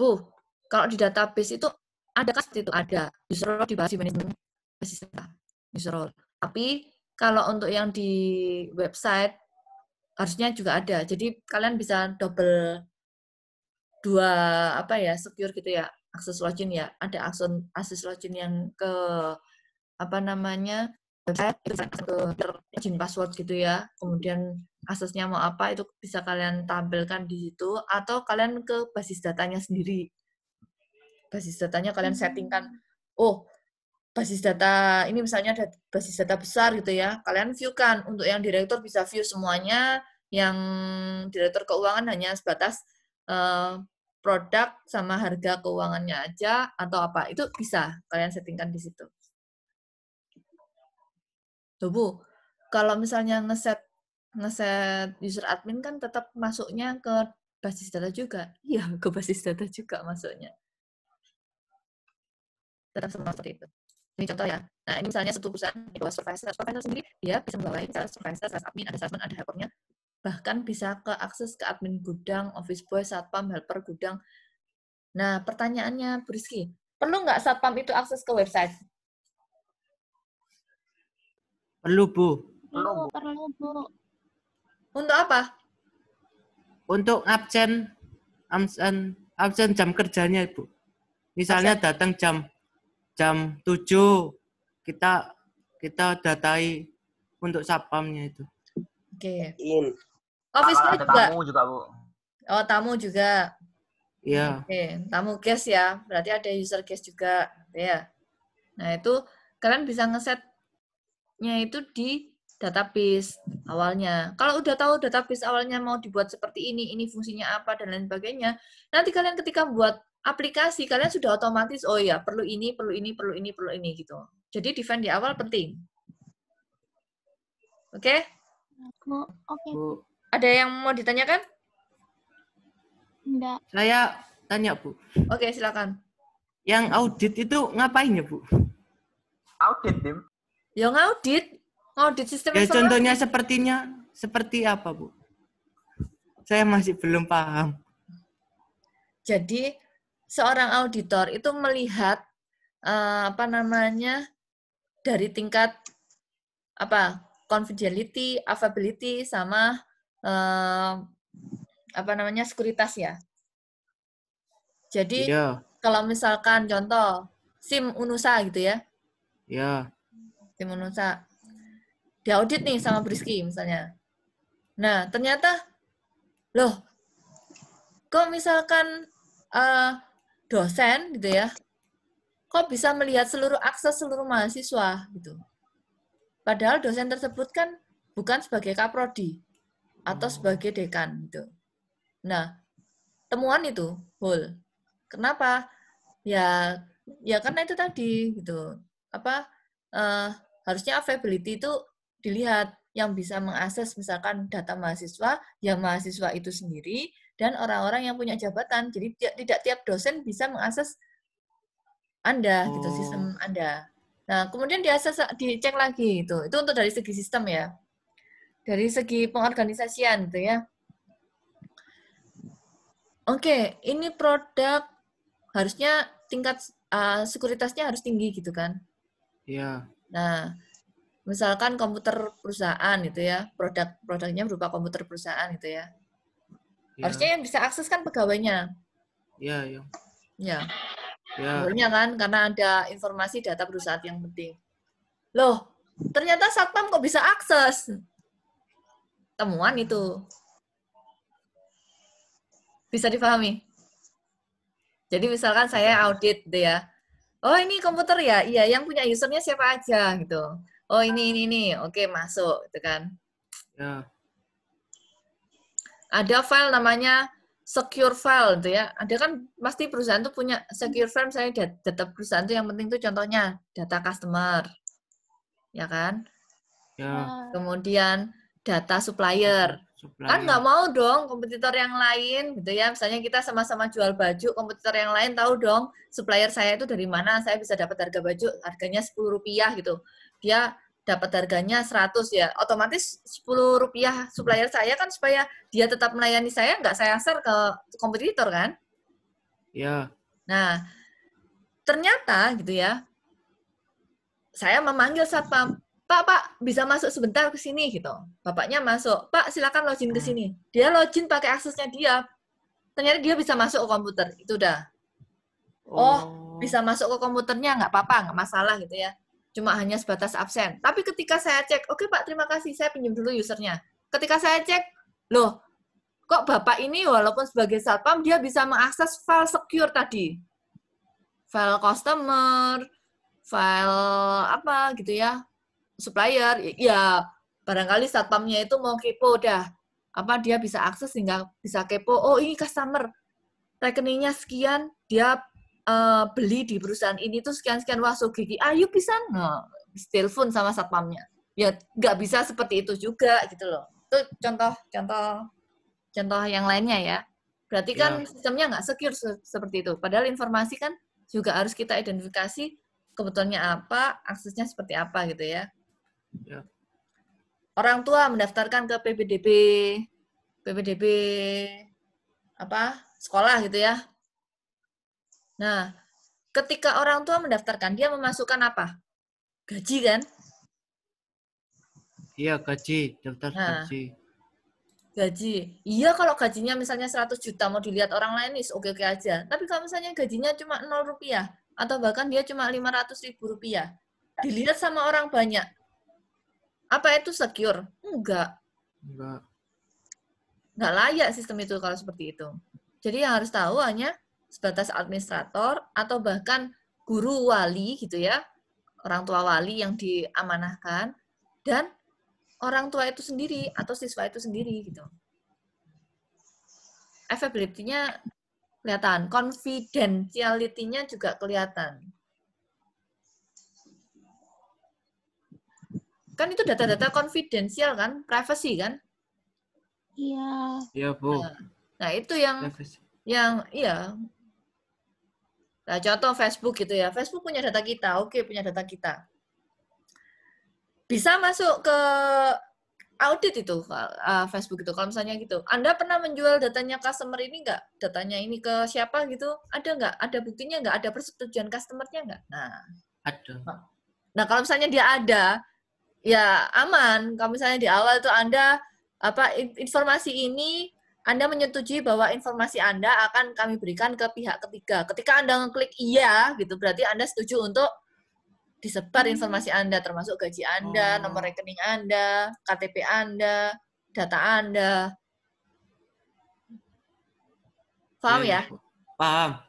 Bu, kalau di database itu ada kan seperti itu, ada user role dibahas di manajemen basis data. User role. Tapi kalau untuk yang di website harusnya juga ada. Jadi kalian bisa double secure gitu ya, akses login ya. Ada akses login yang ke website, itu bisa akses ke login password gitu ya. Kemudian aksesnya mau apa itu bisa kalian tampilkan di situ, atau kalian ke basis datanya sendiri. Basis datanya kalian settingkan, oh basis data ini misalnya ada basis data besar gitu ya, kalian view kan. Untuk yang direktur bisa view semuanya, yang direktur keuangan hanya sebatas produk sama harga keuangannya aja atau apa, itu bisa kalian settingkan di situ. Tuh Bu, kalau misalnya ngeset user admin kan tetap masuknya ke basis data juga. Iya, ke basis data juga masuknya. Tetap semua seperti itu. Ini contoh ya. Nah, ini misalnya satu perusahaan, itu supervisor. Supervisor sendiri, dia bisa membawa misalnya supervisor, sales admin, ada salesman, ada helpernya. Bahkan bisa ke akses ke admin gudang, office boy, satpam, helper gudang. Nah, pertanyaannya, Bu Rizky, perlu nggak satpam itu akses ke website? Perlu, Bu. Perlu, Bu. Untuk apa? Untuk absen jam kerjanya, Bu. Misalnya datang jam 7, kita datai untuk satpamnya itu. Oke. In. Office boy Ada juga? tamu juga, Bu. Oh, tamu juga. Iya. Oke, tamu guest ya. Berarti ada user guest juga, ya. Nah, itu kalian bisa ngesetnya itu di database awalnya. Kalau udah tahu database awalnya mau dibuat seperti ini fungsinya apa, dan lain sebagainya, nanti kalian ketika buat aplikasi, kalian sudah otomatis, oh ya, perlu ini gitu. Jadi define di awal penting. Oke? Oke. Bu. Ada yang mau ditanyakan? Enggak. Saya tanya, Bu. Oke, silakan. Yang audit itu ngapain ya, Bu? Audit, Dim. Ya ngaudit sistem Ya, informasi. contohnya seperti apa, Bu? Saya masih belum paham. Jadi seorang auditor itu melihat dari tingkat confidentiality, availability, sama sekuritas ya. Jadi Iya. kalau misalkan contoh SIM Unusa gitu ya, Ya. SIM Unusa diaudit nih sama Briski misalnya. Nah ternyata loh, kok misalkan dosen gitu ya, kok bisa melihat seluruh akses seluruh mahasiswa gitu. Padahal dosen tersebut kan bukan sebagai kaprodi atau sebagai dekan gitu. Nah, temuan itu whole. Kenapa? Ya karena itu tadi gitu. Harusnya availability itu dilihat, yang bisa mengakses misalkan data mahasiswa, yang mahasiswa itu sendiri, dan orang-orang yang punya jabatan. Jadi tidak tiap dosen bisa mengakses Anda, gitu, sistem Anda. Nah, kemudian dicek lagi itu untuk dari segi sistem ya. Dari segi pengorganisasian gitu ya. Oke, ini produk harusnya tingkat sekuritasnya harus tinggi gitu kan. Iya. Nah, misalkan komputer perusahaan gitu ya, produknya berupa komputer perusahaan gitu ya. Harusnya yang bisa akses kan pegawainya. Iya. Ya. Ya. Pegawainya kan, karena ada informasi data perusahaan yang penting. Loh, ternyata satpam kok bisa akses? Temuan itu. Bisa dipahami? Jadi misalkan saya audit gitu ya. Oh, ini komputer ya? Iya, yang punya usernya siapa aja gitu. Oh, ini. Oke, masuk gitu kan. Ya. Ada file namanya secure file gitu ya. Ada kan pasti perusahaan tuh punya secure file, misalnya data perusahaan tuh yang penting tuh contohnya data customer. Ya kan? Ya. Kemudian data supplier. Kan nggak mau dong kompetitor yang lain gitu ya. Misalnya kita sama-sama jual baju, kompetitor yang lain tahu dong supplier saya itu dari mana, saya bisa dapat harga baju harganya Rp10 gitu. Dia dapat harganya 100 ya. Otomatis Rp10 supplier saya kan, supaya dia tetap melayani saya, nggak saya share ke kompetitor kan? Ya. Nah, ternyata gitu ya, saya memanggil satpam, Pak, bisa masuk sebentar ke sini gitu. Bapaknya masuk, Pak, silakan login ke sini. Dia login pakai aksesnya dia. Ternyata dia bisa masuk ke komputer. Itu udah. Oh, bisa masuk ke komputernya, nggak apa-apa, nggak masalah gitu ya. cuma hanya sebatas absen. Tapi ketika saya cek, oke Pak, terima kasih, saya pinjam dulu usernya. Ketika saya cek, loh, kok Bapak ini walaupun sebagai satpam, dia bisa mengakses file secure tadi. File customer, file apa gitu ya, supplier. Ya, barangkali satpamnya itu mau kepo dah. Apa dia bisa akses sehingga bisa kepo, oh ini customer, rekeningnya sekian, dia beli di perusahaan ini tuh sekian-sekian, wah so gigi, ayo pisan, nah, telepon sama satpamnya. Ya nggak bisa seperti itu juga gitu loh. Itu contoh yang lainnya ya. Berarti kan sistemnya nggak secure seperti itu. Padahal informasi kan juga harus kita identifikasi kebutuhannya apa, aksesnya seperti apa gitu ya. Ya. Orang tua mendaftarkan ke PPDB apa sekolah gitu ya. Nah, ketika orang tua mendaftarkan, dia memasukkan apa? Gaji kan? Iya, gaji, daftar Nah, gaji. gaji. Iya kalau gajinya misalnya 100 juta mau dilihat orang lain nih oke-oke aja. Tapi kalau misalnya gajinya cuma 0 rupiah atau bahkan dia cuma 500.000 rupiah, dilihat sama orang banyak. Apa itu secure? Enggak. Enggak layak sistem itu kalau seperti itu. Jadi yang harus tahu hanya sebatas administrator atau bahkan guru wali gitu ya, orang tua wali yang diamanahkan, dan orang tua itu sendiri atau siswa itu sendiri gitu. Availability-nya kelihatan, confidentiality-nya juga kelihatan. Kan itu data-data konfidensial kan, privacy kan? Iya. Iya, Bu. Nah, itu yang iya. Nah, contoh Facebook gitu ya. Facebook punya data kita, oke, punya data kita. Bisa masuk ke audit itu Facebook itu. Kalau misalnya gitu, Anda pernah menjual datanya customer ini nggak? Datanya ini ke siapa gitu? Ada nggak? Ada buktinya nggak? Ada persetujuan customer-nya nggak? Nah, ada. Nah, kalau misalnya dia ada, ya aman. Kalau misalnya di awal itu Anda informasi ini Anda menyetujui bahwa informasi Anda akan kami berikan ke pihak ketiga. Ketika Anda ngeklik iya gitu, berarti Anda setuju untuk disebar informasi Anda, termasuk gaji Anda, nomor rekening Anda, KTP Anda, data Anda. Paham ya? Paham.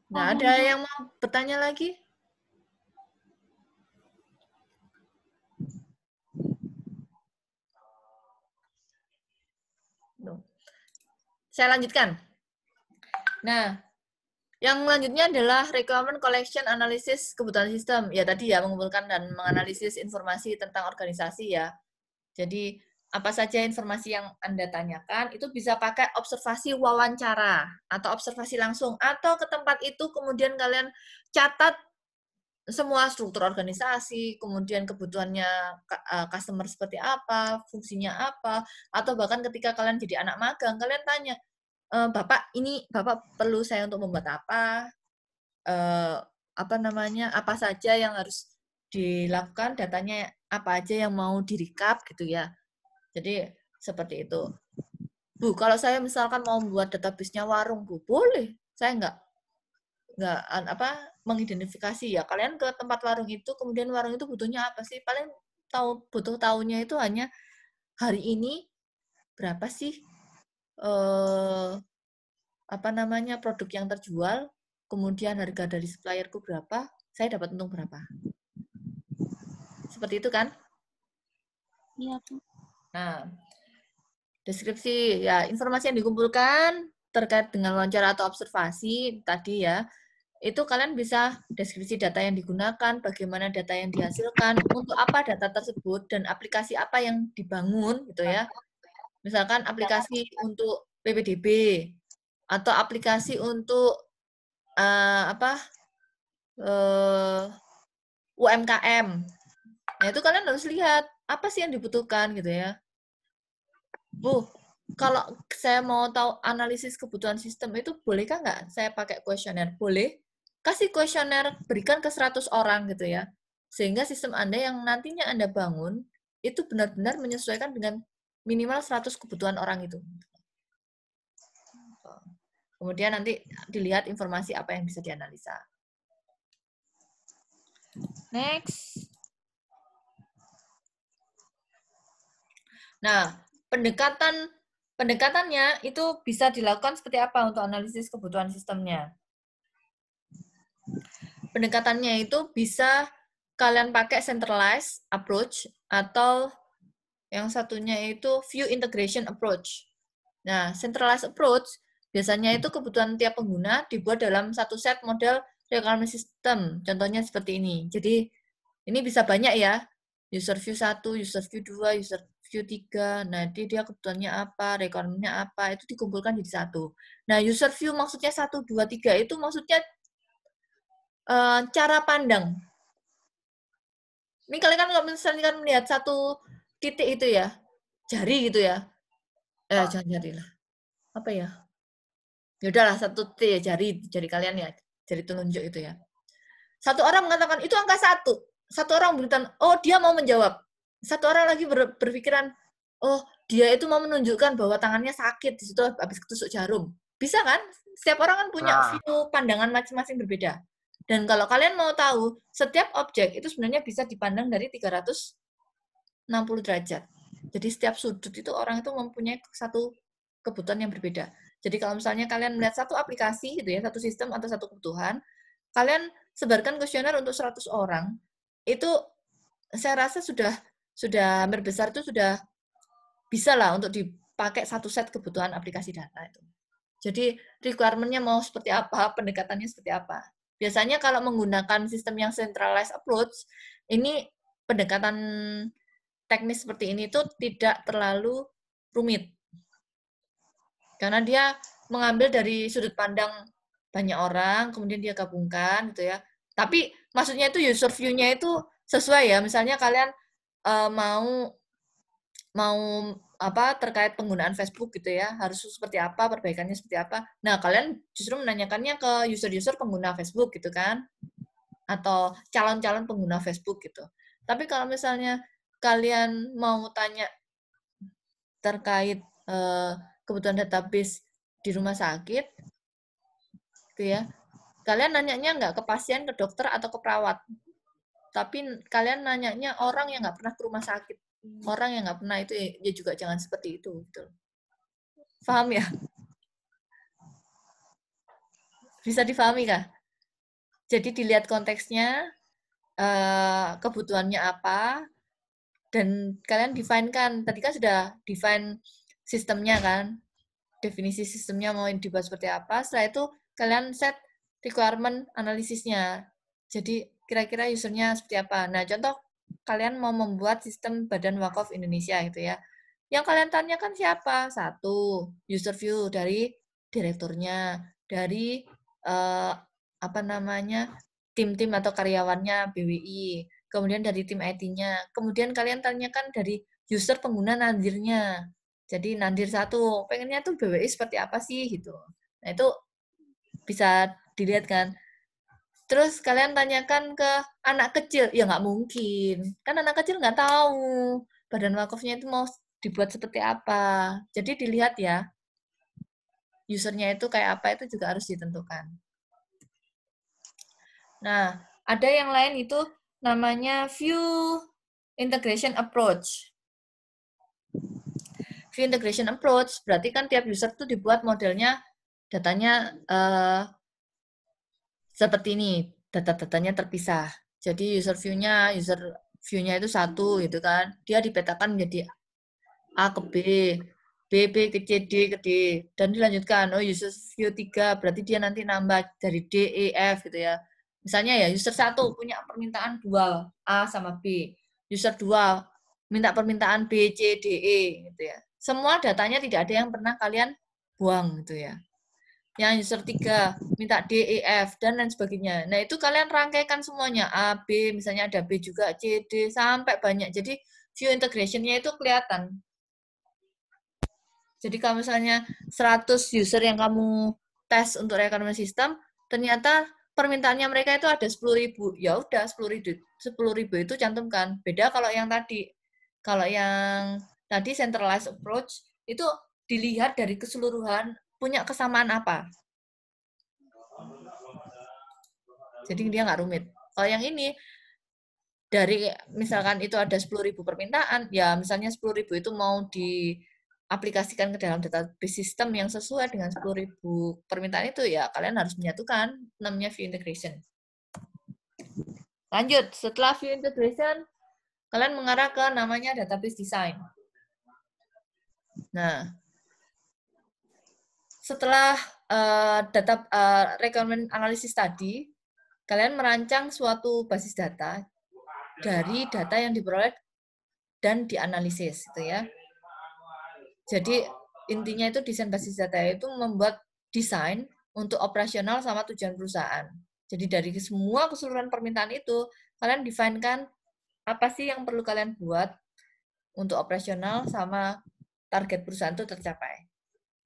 Nah, ada yang mau bertanya lagi? Saya lanjutkan. Nah, yang selanjutnya adalah requirement collection analysis kebutuhan sistem. Ya tadi ya, mengumpulkan dan menganalisis informasi tentang organisasi ya. Jadi apa saja informasi yang Anda tanyakan itu bisa pakai observasi wawancara atau observasi langsung, atau ke tempat itu kemudian kalian catat semua struktur organisasi, kemudian kebutuhannya customer seperti apa, fungsinya apa, atau bahkan ketika kalian jadi anak magang, kalian tanya, Bapak, ini Bapak perlu saya untuk membuat apa? Apa saja yang harus dilakukan, datanya apa aja yang mau direkap gitu ya. Jadi seperti itu. Bu, kalau saya misalkan mau membuat database-nya warung, Bu, boleh. Saya nggak mengidentifikasi ya. Kalian ke tempat warung itu, kemudian warung itu butuhnya apa sih? Paling butuh tahunya itu hanya hari ini berapa sih produk yang terjual, kemudian harga dari supplierku berapa, saya dapat untung berapa. Seperti itu kan? Iya, Bu. Nah, deskripsi ya, informasi yang dikumpulkan terkait dengan wawancara atau observasi tadi ya, itu kalian bisa deskripsi data yang digunakan, bagaimana data yang dihasilkan, untuk apa data tersebut, dan aplikasi apa yang dibangun gitu ya. Misalkan aplikasi untuk PPDB atau aplikasi untuk UMKM. Nah, itu kalian harus lihat apa sih yang dibutuhkan gitu ya. Bu, kalau saya mau tahu analisis kebutuhan sistem itu bolehkah nggak saya pakai kuesioner? Boleh. Kasih kuesioner, berikan ke 100 orang gitu ya. Sehingga sistem Anda yang nantinya Anda bangun itu benar-benar menyesuaikan dengan minimal 100 kebutuhan orang itu. Kemudian nanti dilihat informasi apa yang bisa dianalisa. Next. Nah, pendekatannya itu bisa dilakukan seperti apa untuk analisis kebutuhan sistemnya. Pendekatannya itu bisa kalian pakai centralized approach atau yang satunya itu view integration approach. Nah, centralized approach biasanya itu kebutuhan tiap pengguna dibuat dalam satu set model requirement system. Contohnya seperti ini. Jadi, ini bisa banyak ya. User view 1, user view 2, user view 3. Nah, dia kebutuhannya apa, requirement-nya apa, itu dikumpulkan jadi satu. Nah, user view maksudnya 1, 2, 3 itu maksudnya cara pandang. Ini kalian kan kalau misalnya kan melihat satu titik itu ya, jari gitu ya. Jangan jari lah. Apa ya? Ya udahlah, satu titik ya, jari kalian ya, jari telunjuk itu ya. Satu orang mengatakan itu angka 1. Satu orang berbicara, oh dia mau menjawab. Satu orang lagi berpikiran, oh dia itu mau menunjukkan bahwa tangannya sakit di situ habis ketusuk jarum. Bisa kan? Setiap orang kan punya view pandangan masing-masing berbeda. Dan kalau kalian mau tahu, setiap objek itu sebenarnya bisa dipandang dari 360 derajat. Jadi setiap sudut itu orang itu mempunyai satu kebutuhan yang berbeda. Jadi kalau misalnya kalian melihat satu aplikasi gitu ya, satu sistem atau satu kebutuhan, kalian sebarkan kuesioner untuk 100 orang, itu saya rasa sudah hampir besar itu sudah bisa lah untuk dipakai satu set kebutuhan aplikasi data itu. Jadi requirement-nya mau seperti apa, pendekatannya seperti apa. Biasanya kalau menggunakan sistem yang centralized approach, ini pendekatan teknis seperti ini tuh tidak terlalu rumit. Karena dia mengambil dari sudut pandang banyak orang, kemudian dia gabungkan gitu ya. Tapi maksudnya itu user view-nya itu sesuai ya. Misalnya kalian mau apa terkait penggunaan Facebook gitu ya, harus seperti apa, perbaikannya seperti apa. Nah, kalian justru menanyakannya ke user-user pengguna Facebook gitu kan, atau calon-calon pengguna Facebook gitu. Tapi kalau misalnya kalian mau tanya terkait kebutuhan database di rumah sakit, gitu ya, kalian nanyanya nggak ke pasien, ke dokter, atau ke perawat. Tapi kalian nanyanya orang yang nggak pernah ke rumah sakit. Orang yang nggak pernah itu ya juga jangan seperti itu. Gitu. Paham ya? Bisa difahami kah? Jadi dilihat konteksnya, kebutuhannya apa, dan kalian define-kan. Tadi kan sudah define sistemnya kan, definisi sistemnya mau dibuat seperti apa. Setelah itu kalian set requirement analisisnya. Jadi kira-kira usernya seperti apa. Nah, contoh kalian mau membuat sistem Badan Wakaf Indonesia gitu ya. Yang kalian tanyakan siapa? Satu, user view dari direkturnya, dari tim-tim atau karyawannya BWI, kemudian dari tim IT-nya, kemudian kalian tanyakan dari user pengguna nandirnya. Jadi nandir 1, pengennya tuh BWI seperti apa sih gitu. Nah itu bisa dilihat kan. Terus kalian tanyakan ke anak kecil, ya nggak mungkin. Kan anak kecil nggak tahu badan wakafnya itu mau dibuat seperti apa. Jadi dilihat ya, usernya itu kayak apa itu juga harus ditentukan. Nah, ada yang lain itu namanya view integration approach. View integration approach berarti kan tiap user itu dibuat modelnya, datanya seperti ini, data-datanya terpisah. Jadi user view-nya itu satu gitu kan. Dia dipetakan menjadi A ke B, B ke C, D ke D, dan dilanjutkan. Oh, user view 3 berarti dia nanti nambah dari D, E, F gitu ya. Misalnya ya user 1 punya permintaan 2, A sama B. User 2 minta permintaan B, C, D, E gitu ya. Semua datanya tidak ada yang pernah kalian buang gitu ya. Yang user 3 minta D, E, F, dan lain sebagainya. Nah, itu kalian rangkaikan semuanya. A, B, misalnya ada B juga, C, D, sampai banyak. Jadi, view integration-nya itu kelihatan. Jadi, kalau misalnya 100 user yang kamu tes untuk requirement system, ternyata permintaannya mereka itu ada 10.000. Ya udah, 10.000 itu cantumkan. Beda kalau yang tadi. Kalau yang tadi centralized approach, itu dilihat dari keseluruhan punya kesamaan apa. Jadi dia nggak rumit. Kalau yang ini, dari misalkan itu ada 10.000 permintaan, ya misalnya 10.000 itu mau diaplikasikan ke dalam database sistem yang sesuai dengan 10.000 permintaan itu, ya kalian harus menyatukan, namanya view integration. Lanjut, setelah view integration, kalian mengarah ke namanya database design. Nah, setelah data requirement analysis tadi, kalian merancang suatu basis data dari data yang diperoleh dan dianalisis, gitu ya. Jadi intinya itu desain basis data itu membuat desain untuk operasional sama tujuan perusahaan. Jadi dari semua keseluruhan permintaan itu, kalian define-kan apa sih yang perlu kalian buat untuk operasional sama target perusahaan itu tercapai.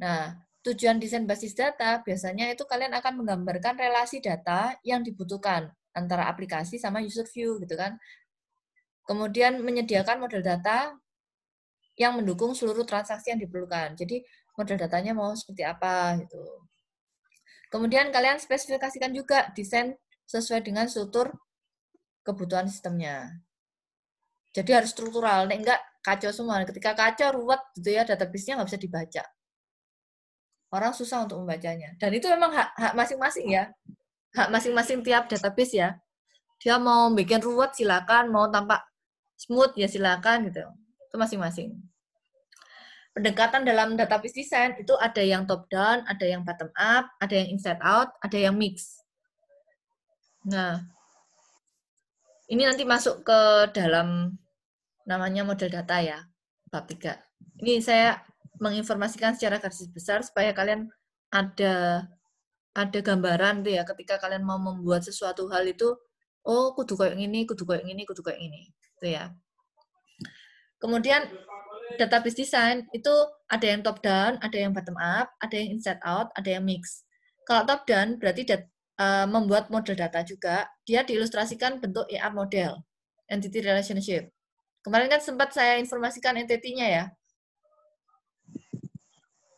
Nah, tujuan desain basis data biasanya itu kalian akan menggambarkan relasi data yang dibutuhkan antara aplikasi sama user view, gitu kan. Kemudian menyediakan model data yang mendukung seluruh transaksi yang diperlukan. Jadi model datanya mau seperti apa gitu. Kemudian kalian spesifikasikan juga desain sesuai dengan struktur kebutuhan sistemnya. Jadi harus struktural, nek enggak kacau semua. Ketika kacau ruwet gitu ya, database-nya nggak bisa dibaca. Orang susah untuk membacanya. Dan itu memang hak masing-masing ya. Hak masing-masing tiap database ya. Dia mau bikin ruwet silakan, mau tampak smooth ya silakan gitu. Itu masing-masing. Pendekatan dalam database design itu ada yang top down, ada yang bottom up, ada yang inside out, ada yang mix. Nah, ini nanti masuk ke dalam namanya model data ya, bab 3. Ini saya menginformasikan secara garis besar supaya kalian ada gambaran tuh ya ketika kalian mau membuat sesuatu hal itu, oh kudu kayak gini, kudu kayak gini, kudu kayak gini, gitu ya. Kemudian database design itu ada yang top down, ada yang bottom up, ada yang inside out, ada yang mix. Kalau top down berarti membuat model data juga, dia diilustrasikan bentuk ER model, entity relationship. Kemarin kan sempat saya informasikan entity-nya ya.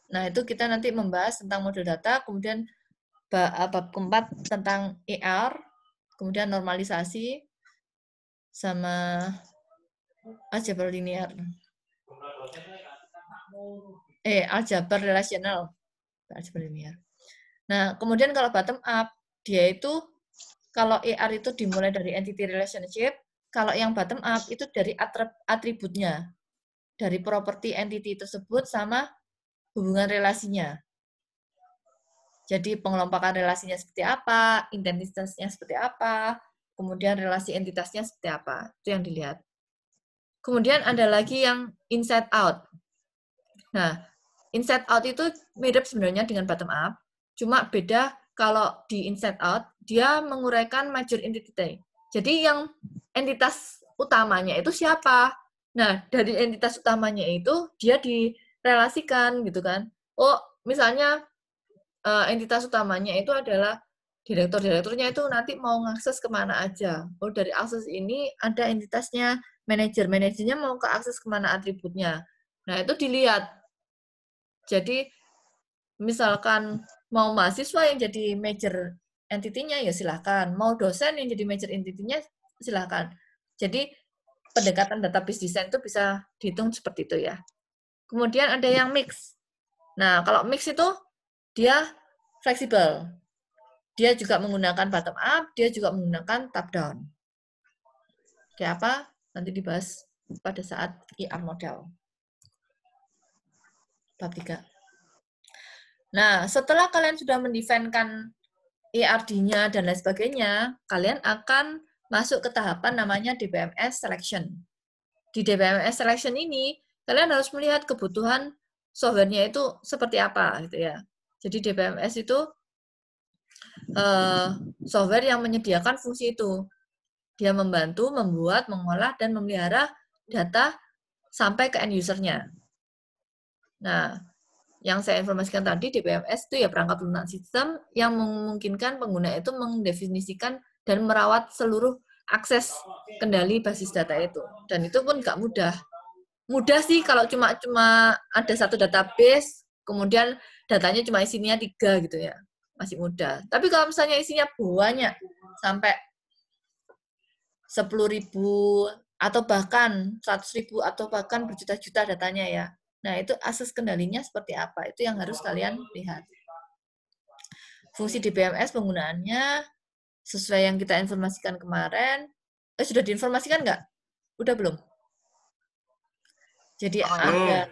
Nah, itu kita nanti membahas tentang model data, kemudian bab keempat tentang ER, kemudian normalisasi, sama aljabar linear. Aljabar relasional. Aljabar linear. Nah, kemudian kalau bottom up, dia itu, kalau ER itu dimulai dari entity relationship, kalau yang bottom up itu dari atributnya, dari properti entity tersebut sama hubungan relasinya. Jadi pengelompokan relasinya seperti apa, identitasnya seperti apa, kemudian relasi entitasnya seperti apa, itu yang dilihat. Kemudian ada lagi yang inside out. Nah, inside out itu mirip sebenarnya dengan bottom up, cuma beda kalau di inside out, dia menguraikan major entity. Jadi yang entitas utamanya itu siapa? Nah, dari entitas utamanya itu, dia direlasikan gitu kan. Oh, misalnya entitas utamanya itu adalah direkturnya itu nanti mau ngakses kemana aja. Oh, dari akses ini ada entitasnya, manajernya mau ke akses kemana atributnya. Nah, itu dilihat. Jadi, misalkan mau mahasiswa yang jadi major entity-nya, ya silahkan. Mau dosen yang jadi major entity-nya, silahkan. Jadi, pendekatan database design itu bisa dihitung seperti itu ya. Kemudian ada yang mix. Nah, kalau mix itu, dia fleksibel. Dia juga menggunakan bottom up, dia juga menggunakan top down. Kayak apa? Nanti dibahas pada saat ER model. Bab 3. Nah, setelah kalian sudah mendefinisikan ERD-nya dan lain sebagainya, kalian akan masuk ke tahapan namanya DBMS selection. Di DBMS selection ini, kalian harus melihat kebutuhan software-nya itu seperti apa, gitu ya. Jadi DBMS itu software yang menyediakan fungsi itu. Dia membantu, membuat, mengolah, dan memelihara data sampai ke end user-nya. Nah, yang saya informasikan tadi, DBMS itu ya perangkat lunak sistem yang memungkinkan pengguna itu mendefinisikan dan merawat seluruh akses kendali basis data itu. Dan itu pun nggak mudah. Mudah sih kalau cuma ada satu database, kemudian datanya cuma isinya 3 gitu ya. Masih mudah. Tapi kalau misalnya isinya banyak, sampai 10.000 atau bahkan 100.000 atau bahkan berjuta-juta datanya ya. Nah, itu akses kendalinya seperti apa? Itu yang harus kalian lihat. Fungsi DBMS penggunaannya sesuai yang kita informasikan kemarin. Sudah diinformasikan nggak? Udah belum? Jadi ada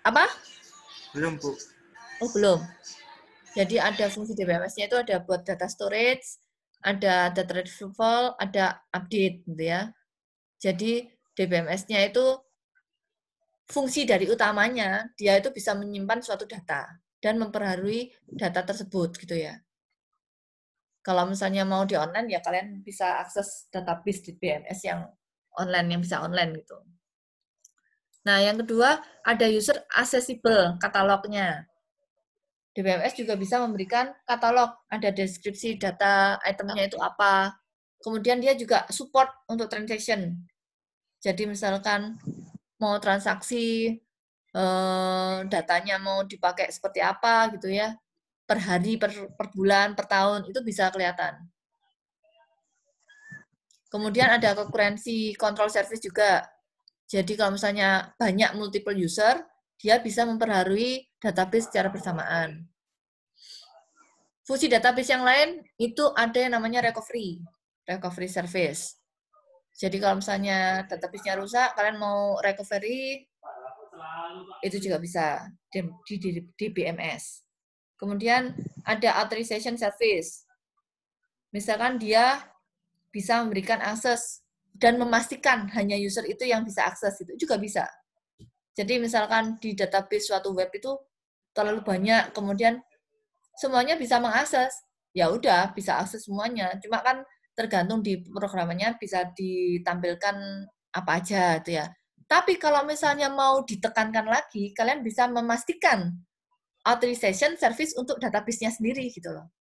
apa? Belum, Bu. Oh, belum. Jadi ada fungsi DBMS-nya itu ada buat data storage, ada data retrieval, ada update gitu ya. Jadi DBMS-nya itu fungsi dari utamanya, dia itu bisa menyimpan suatu data dan memperbarui data tersebut gitu ya. Kalau misalnya mau di online ya kalian bisa akses database DBMS yang online, yang bisa online gitu. Nah, yang kedua ada user accessible katalognya. DBMS juga bisa memberikan katalog, ada deskripsi data itemnya itu apa. Kemudian dia juga support untuk transaction. Jadi misalkan mau transaksi, datanya mau dipakai seperti apa gitu ya, per hari, per bulan, per tahun, itu bisa kelihatan. Kemudian ada concurrency control service juga. Jadi kalau misalnya banyak multiple user, dia bisa memperbarui database secara bersamaan. Fungsi database yang lain itu ada yang namanya recovery service. Jadi kalau misalnya database-nya rusak, kalian mau recovery, itu juga bisa di BMS. Kemudian ada authorization service. Misalkan dia bisa memberikan akses dan memastikan hanya user itu yang bisa akses, itu juga bisa. Jadi misalkan di database suatu web itu terlalu banyak, kemudian semuanya bisa mengakses, ya udah bisa akses semuanya. Cuma kan tergantung di programnya bisa ditampilkan apa aja itu ya. Tapi kalau misalnya mau ditekankan lagi, kalian bisa memastikan authorization service untuk database-nya sendiri gitu loh.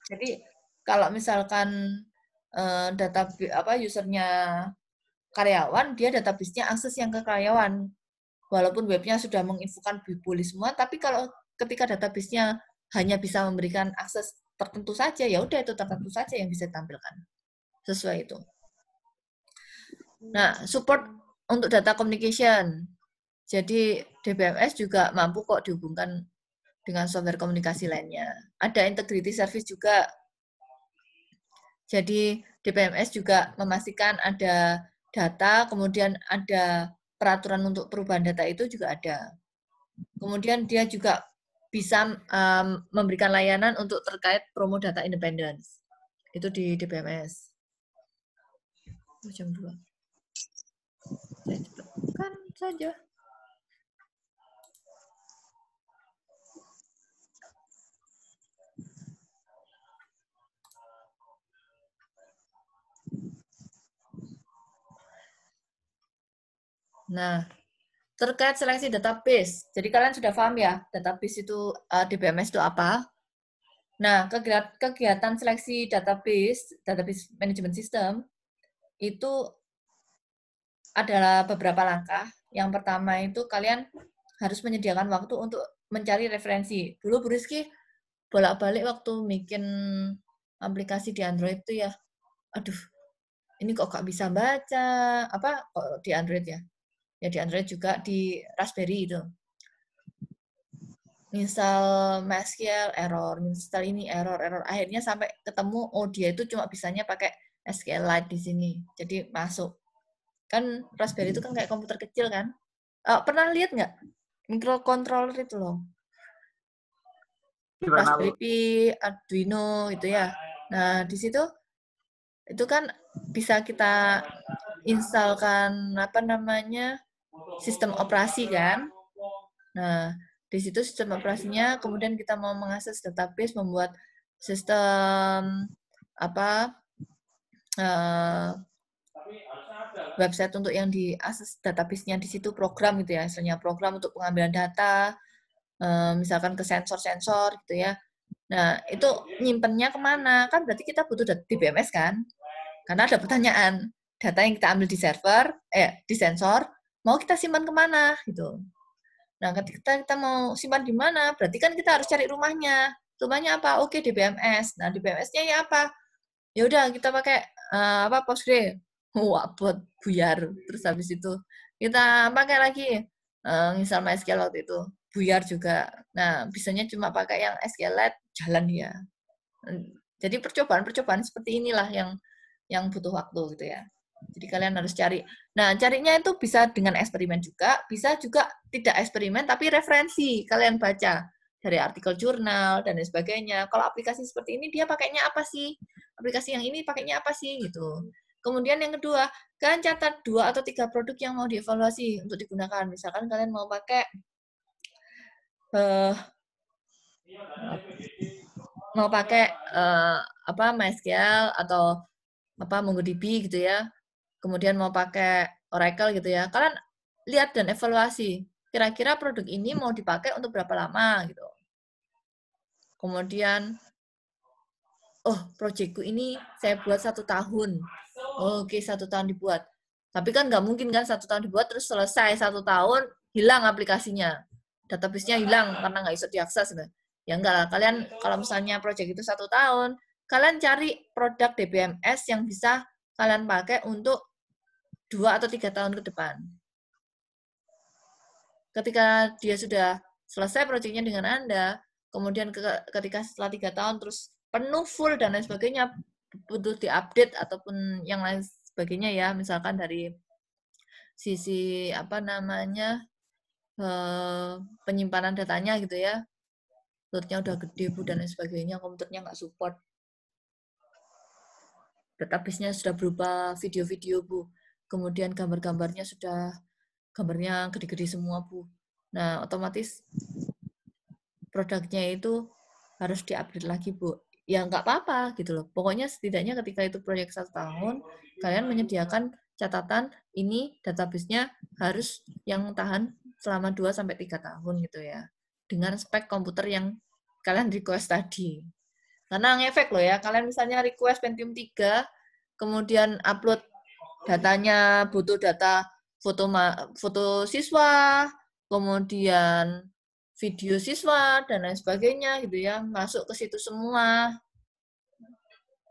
Jadi kalau misalkan usernya karyawan, dia database-nya akses yang ke karyawan. Walaupun webnya sudah menginfokan boleh semua, tapi kalau ketika database-nya hanya bisa memberikan akses tertentu saja, ya udah itu tertentu saja yang bisa ditampilkan. Sesuai itu. Nah, support untuk data communication. Jadi DBMS juga mampu kok dihubungkan dengan software komunikasi lainnya. Ada integrity service juga. Jadi DBMS juga memastikan ada data, kemudian ada peraturan untuk perubahan data itu juga ada. Kemudian dia juga bisa memberikan layanan untuk terkait promo data independence. Itu di DBMS. Jam 2. Saya cepatkan saja. Nah, terkait seleksi database. Jadi kalian sudah paham ya, database itu DBMS itu apa? Nah, kegiatan seleksi database management system itu adalah beberapa langkah. Yang pertama itu kalian harus menyediakan waktu untuk mencari referensi. Dulu Bu Rizky bolak-balik waktu bikin aplikasi di Android itu ya, aduh, ini kok gak bisa baca, kok di Android ya? Ya di Android juga, di Raspberry itu. Install MySQL, error, install ini, error. Akhirnya sampai ketemu, oh dia itu cuma bisanya pakai SQLite di sini. Jadi masuk. Kan Raspberry itu kan kayak komputer kecil kan? Pernah lihat nggak? Microcontroller itu loh. Raspberry Pi, Arduino itu ya. Nah, di situ itu kan bisa kita instalkan sistem operasi kan. Nah, di situ sistem operasinya, kemudian kita mau mengakses database, membuat sistem website untuk yang diakses database-nya di situ, program gitu ya, misalnya program untuk pengambilan data, misalkan ke sensor-sensor gitu ya. Nah, itu nyimpennya kemana? Kan berarti kita butuh DBMS kan? Karena ada pertanyaan, data yang kita ambil di server, di sensor, mau kita simpan kemana gitu. Nah, ketika kita mau simpan di mana, berarti kan kita harus cari rumahnya. Rumahnya apa? Oke, DBMS. Nah, DBMS-nya ya apa? Ya udah kita pakai Postgre, wah buat buyar. Terus habis itu kita pakai lagi misal MySQL waktu itu buyar juga. Nah, bisanya cuma pakai yang SQLite jalan ya. Jadi percobaan-percobaan seperti inilah yang butuh waktu gitu ya. Jadi kalian harus cari. Nah, carinya itu bisa dengan eksperimen juga, bisa juga tidak eksperimen tapi referensi kalian baca dari artikel jurnal dan lain sebagainya. Kalau aplikasi seperti ini dia pakainya apa sih? Aplikasi yang ini pakainya apa sih gitu. Kemudian yang kedua, kalian catat 2 atau 3 produk yang mau dievaluasi untuk digunakan. Misalkan kalian mau pakai MySQL atau MongoDB gitu ya. Kemudian mau pakai Oracle gitu ya. Kalian lihat dan evaluasi. Kira-kira produk ini mau dipakai untuk berapa lama gitu. Kemudian, proyekku ini saya buat 1 tahun. Oke, 1 tahun dibuat. Tapi kan nggak mungkin kan 1 tahun dibuat terus selesai 1 tahun hilang aplikasinya. Database-nya hilang karena nggak bisa diakses. Ya enggak lah. Kalian kalau misalnya proyek itu 1 tahun, kalian cari produk DBMS yang bisa kalian pakai untuk 2 atau 3 tahun ke depan. Ketika dia sudah selesai proyeknya dengan Anda, kemudian ketika setelah 3 tahun terus penuh full dan lain sebagainya, butuh diupdate ataupun yang lain sebagainya ya, misalkan dari sisi penyimpanan datanya gitu ya, loadnya udah gede Bu dan lain sebagainya, komputernya nggak support, database-nya sudah berubah video-video Bu, kemudian gambarnya gede-gede semua Bu. Nah, otomatis produknya itu harus diupdate lagi Bu. Ya nggak apa-apa gitu loh. Pokoknya setidaknya ketika itu proyek 1 tahun, kalian menyediakan catatan ini database-nya harus yang tahan selama 2-3 tahun gitu ya. Dengan spek komputer yang kalian request tadi. Karena ngefek loh ya, kalian misalnya request Pentium 3, kemudian upload datanya butuh data foto siswa, kemudian video siswa, dan lain sebagainya gitu ya, masuk ke situ semua.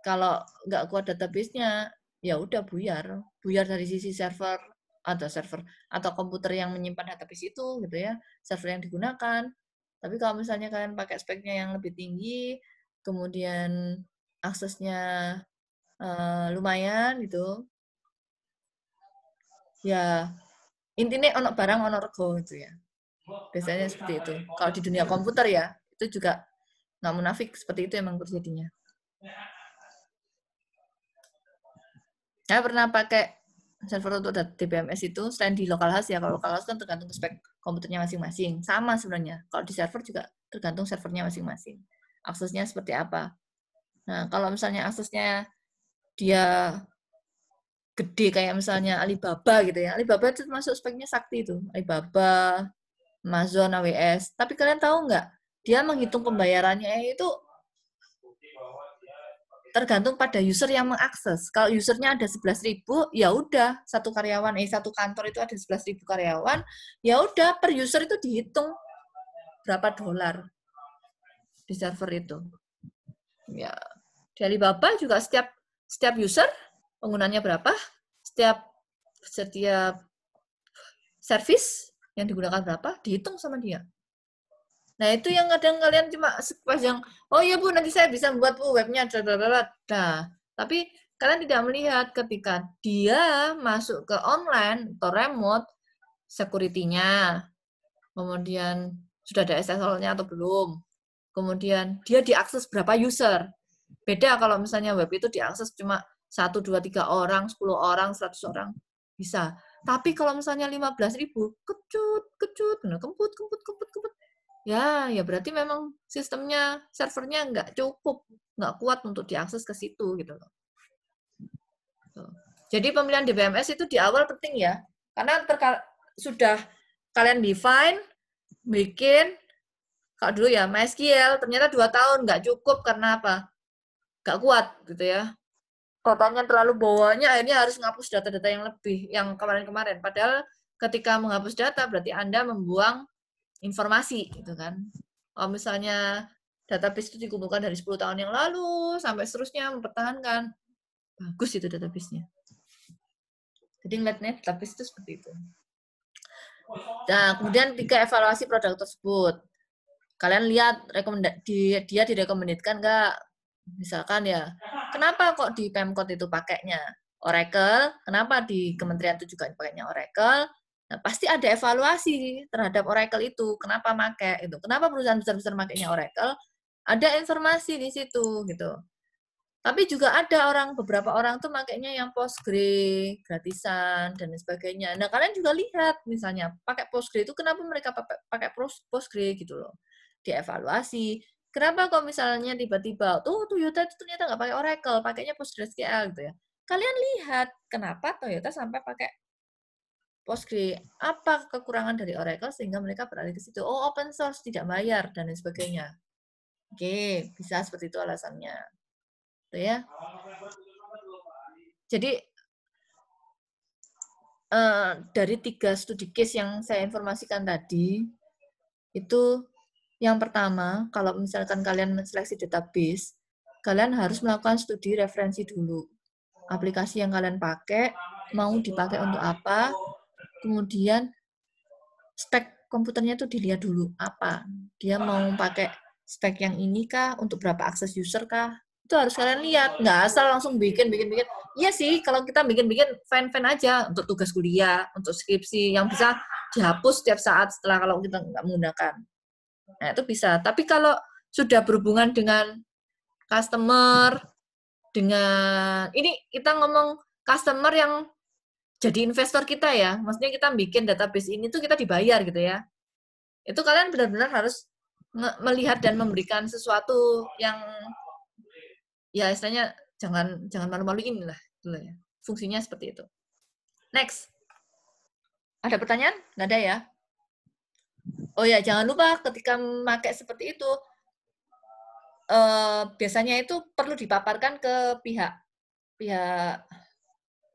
Kalau nggak kuat database-nya, ya udah buyar dari sisi server atau komputer yang menyimpan database itu gitu ya, server yang digunakan. Tapi kalau misalnya kalian pakai speknya yang lebih tinggi, kemudian aksesnya lumayan gitu, ya intinya ono barang ono rego gitu ya. Biasanya seperti itu. Kalau di dunia komputer ya, itu juga nggak munafik, seperti itu emang terjadinya. Saya pernah pakai server untuk DBMS itu, selain di localhost ya, kalau localhost kan tergantung spek komputernya masing-masing. Sama sebenarnya. Kalau di server juga tergantung servernya masing-masing. Aksesnya seperti apa. Nah, kalau misalnya aksesnya dia gede kayak misalnya Alibaba gitu ya. Alibaba itu masuk speknya sakti itu. Alibaba, Amazon, AWS. Tapi kalian tahu nggak? Dia menghitung pembayarannya itu tergantung pada user yang mengakses. Kalau usernya ada 11.000, ya udah satu kantor itu ada 11.000 karyawan, ya udah per user itu dihitung berapa $, di server itu. Ya, di Alibaba juga setiap user penggunanya berapa, setiap service yang digunakan berapa, dihitung sama dia. Nah, itu yang kadang kalian cuma pas yang, oh iya Bu, nanti saya bisa membuat webnya, nah, tapi kalian tidak melihat ketika dia masuk ke online atau remote, security-nya, kemudian sudah ada SSL-nya atau belum, kemudian dia diakses berapa user. Beda kalau misalnya web itu diakses cuma 1, 2, 3 orang, 10 orang, 100 orang, bisa. Tapi kalau misalnya 15.000, kembut. Ya berarti memang sistemnya, servernya nggak cukup, nggak kuat untuk diakses ke situ gitu loh. Jadi pemilihan DBMS itu di awal penting ya, karena sudah kalian define, bikin, kalau dulu ya MySQL, ternyata 2 tahun nggak cukup karena apa? Nggak kuat gitu ya. Datanya terlalu bawahnya, akhirnya harus menghapus data-data yang lebih, yang kemarin-kemarin. Padahal ketika menghapus data berarti Anda membuang informasi gitu kan. Kalau misalnya database itu dikumpulkan dari 10 tahun yang lalu sampai seterusnya mempertahankan, bagus itu database-nya. Jadi ngeliatnya database itu seperti itu. Nah, kemudian 3, evaluasi produk tersebut. Kalian lihat dia direkomendasikan nggak? Misalkan ya, kenapa kok di Pemkot itu pakainya Oracle? Kenapa di kementerian itu juga pakainya Oracle? Nah, pasti ada evaluasi terhadap Oracle itu. Kenapa pakai itu? Kenapa perusahaan besar-besar pakainya Oracle? Ada informasi di situ gitu. Tapi juga ada beberapa orang tuh makainya yang Postgre, gratisan, dan sebagainya. Nah, kalian juga lihat, misalnya, pakai Postgre itu kenapa mereka pakai Postgre gitu loh. Dievaluasi. Kenapa kok misalnya tiba-tiba, Toyota itu ternyata nggak pakai Oracle, pakainya PostgreSQL gitu ya. Kalian lihat, kenapa Toyota sampai pakai Postgre. Apa kekurangan dari Oracle sehingga mereka beralih ke situ. Oh, open source, tidak bayar, dan lain sebagainya. Oke, bisa seperti itu alasannya. Gitu ya. Jadi dari 3 studi case yang saya informasikan tadi, itu yang pertama, kalau misalkan kalian menseleksi database, kalian harus melakukan studi referensi dulu. Aplikasi yang kalian pakai, mau dipakai untuk apa, kemudian spek komputernya itu dilihat dulu apa. Dia mau pakai spek yang ini kah, untuk berapa akses user kah, itu harus kalian lihat, nggak asal langsung bikin. Iya sih, kalau kita bikin fan aja untuk tugas kuliah, untuk skripsi, yang bisa dihapus setiap saat setelah kalau kita nggak menggunakan. Nah, itu bisa. Tapi kalau sudah berhubungan dengan customer, dengan, ini kita ngomong customer yang jadi investor kita ya, maksudnya kita bikin database ini tuh kita dibayar gitu ya. Itu kalian benar-benar harus melihat dan memberikan sesuatu yang ya istilahnya jangan malu-maluin lah gitu ya. Fungsinya seperti itu. Next. Ada pertanyaan? Nggak ada ya? Oh ya, jangan lupa ketika memakai seperti itu biasanya itu perlu dipaparkan ke pihak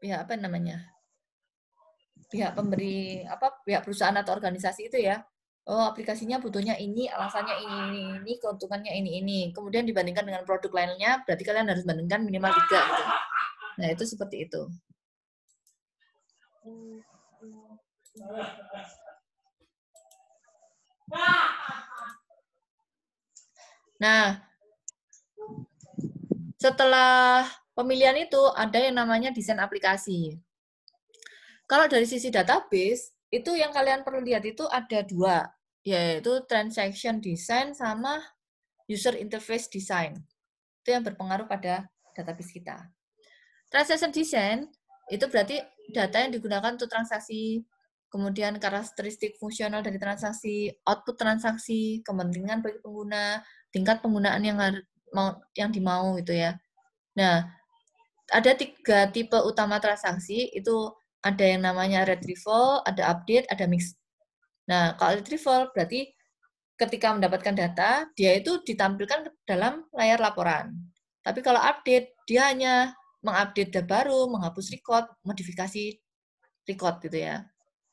apa namanya? Pihak pemberi pihak perusahaan atau organisasi itu ya. Oh, aplikasinya butuhnya ini, alasannya ini, keuntungannya ini. Kemudian dibandingkan dengan produk lainnya, berarti kalian harus bandingkan minimal 3 gitu. Nah, itu seperti itu. Nah, setelah pemilihan itu ada yang namanya desain aplikasi. Kalau dari sisi database, itu yang kalian perlu lihat itu ada 2, yaitu transaction design sama user interface design. Itu yang berpengaruh pada database kita. Transaction design itu berarti data yang digunakan untuk transaksi, kemudian karakteristik fungsional dari transaksi, output transaksi, kepentingan bagi pengguna, tingkat penggunaan yang dimau gitu ya. Nah, ada 3 tipe utama transaksi, itu ada yang namanya retrieval, ada update, ada mix. Nah, kalau retrieval berarti ketika mendapatkan data, dia itu ditampilkan dalam layar laporan. Tapi kalau update, dia hanya mengupdate data baru, menghapus record, modifikasi record gitu ya.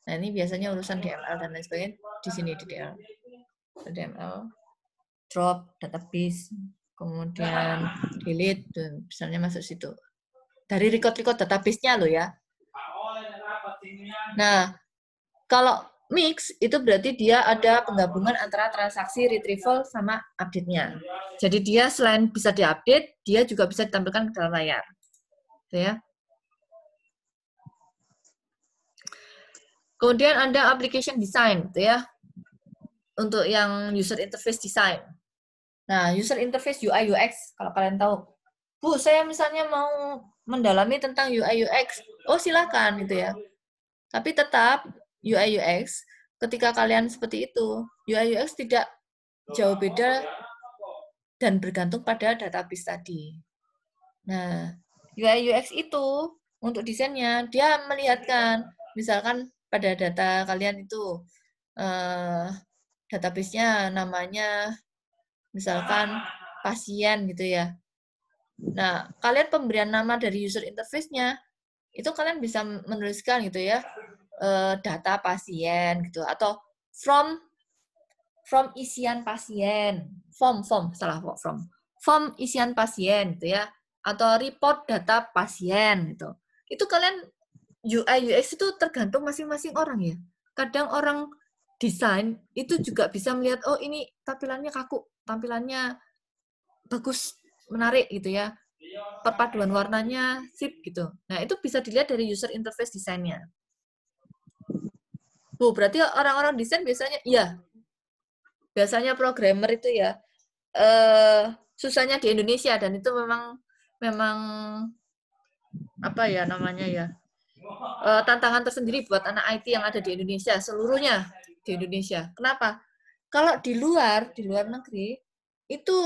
Nah, ini biasanya urusan DML dan lain sebagainya di sini di DML, drop, database, kemudian delete, dan misalnya masuk situ. Dari record-record database-nya loh ya. Nah, kalau mix itu berarti dia ada penggabungan antara transaksi retrieval sama update-nya. Jadi dia selain bisa diupdate, dia juga bisa ditampilkan ke dalam layar. Gitu ya. Kemudian ada application design, gitu ya. Untuk yang user interface design. Nah, user interface UI UX, kalau kalian tahu. Bu, saya misalnya mau mendalami tentang UI UX. Oh, silakan gitu ya. Tapi tetap UI UX, ketika kalian seperti itu, UI UX tidak jauh beda dan bergantung pada database tadi. Nah, UI UX itu untuk desainnya, dia melihatkan, misalkan pada data kalian itu, database-nya namanya, misalkan pasien gitu ya. Nah, kalian pemberian nama dari user interface-nya, itu kalian bisa menuliskan gitu ya, data pasien gitu, atau from isian pasien, form isian pasien gitu ya. atau report data pasien gitu. Itu kalian UI UX itu tergantung masing-masing orang ya. Kadang orang desain itu juga bisa melihat, oh ini tampilannya kaku, tampilannya bagus, menarik gitu ya. Perpaduan warnanya sip gitu. Nah, itu bisa dilihat dari user interface desainnya. Bu, berarti orang-orang desain biasanya, iya, biasanya programmer itu ya, susahnya di Indonesia, dan itu memang apa ya namanya ya, tantangan tersendiri buat anak IT yang ada di Indonesia, seluruhnya di Indonesia. Kenapa? Kalau di luar negeri, itu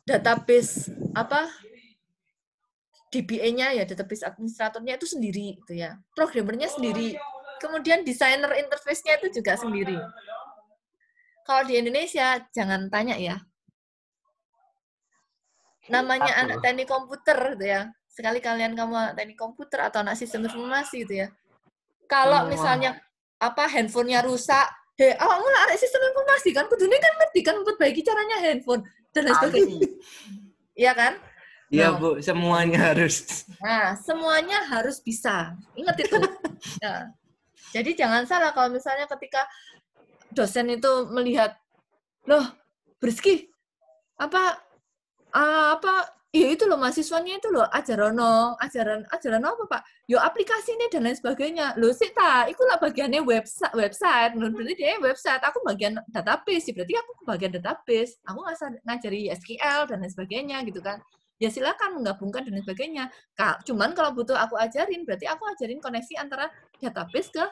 database DBA-nya ya, database administratornya itu sendiri gitu ya. Programmernya sendiri. Kemudian desainer interface-nya itu juga sendiri. Kalau di Indonesia jangan tanya ya. Namanya anak teknik komputer gitu ya. Sekali kalian kamu anak teknik komputer atau anak sistem informasi gitu ya. Kalau misalnya handphonenya rusak, awakmu anak sistem informasi kan kudune kan ngerti kan memperbaiki caranya handphone dan lain sebagainya. Iya kan? Iya, Bu, semuanya harus. Nah, semuanya harus bisa. Ingat itu. Nah, jadi jangan salah kalau misalnya ketika dosen itu melihat, loh, Briski, ya itu loh mahasiswanya itu loh ajaran apa Pak? Yo aplikasi ini dan lain sebagainya. Loh sih iku lah bagiannya website. Berarti dia website, aku bagian database. Berarti aku bagian database. Aku ngajari SQL dan lain sebagainya gitu kan. Ya silakan menggabungkan dan lain sebagainya. Cuman kalau butuh aku ajarin, berarti aku ajarin koneksi antara database ke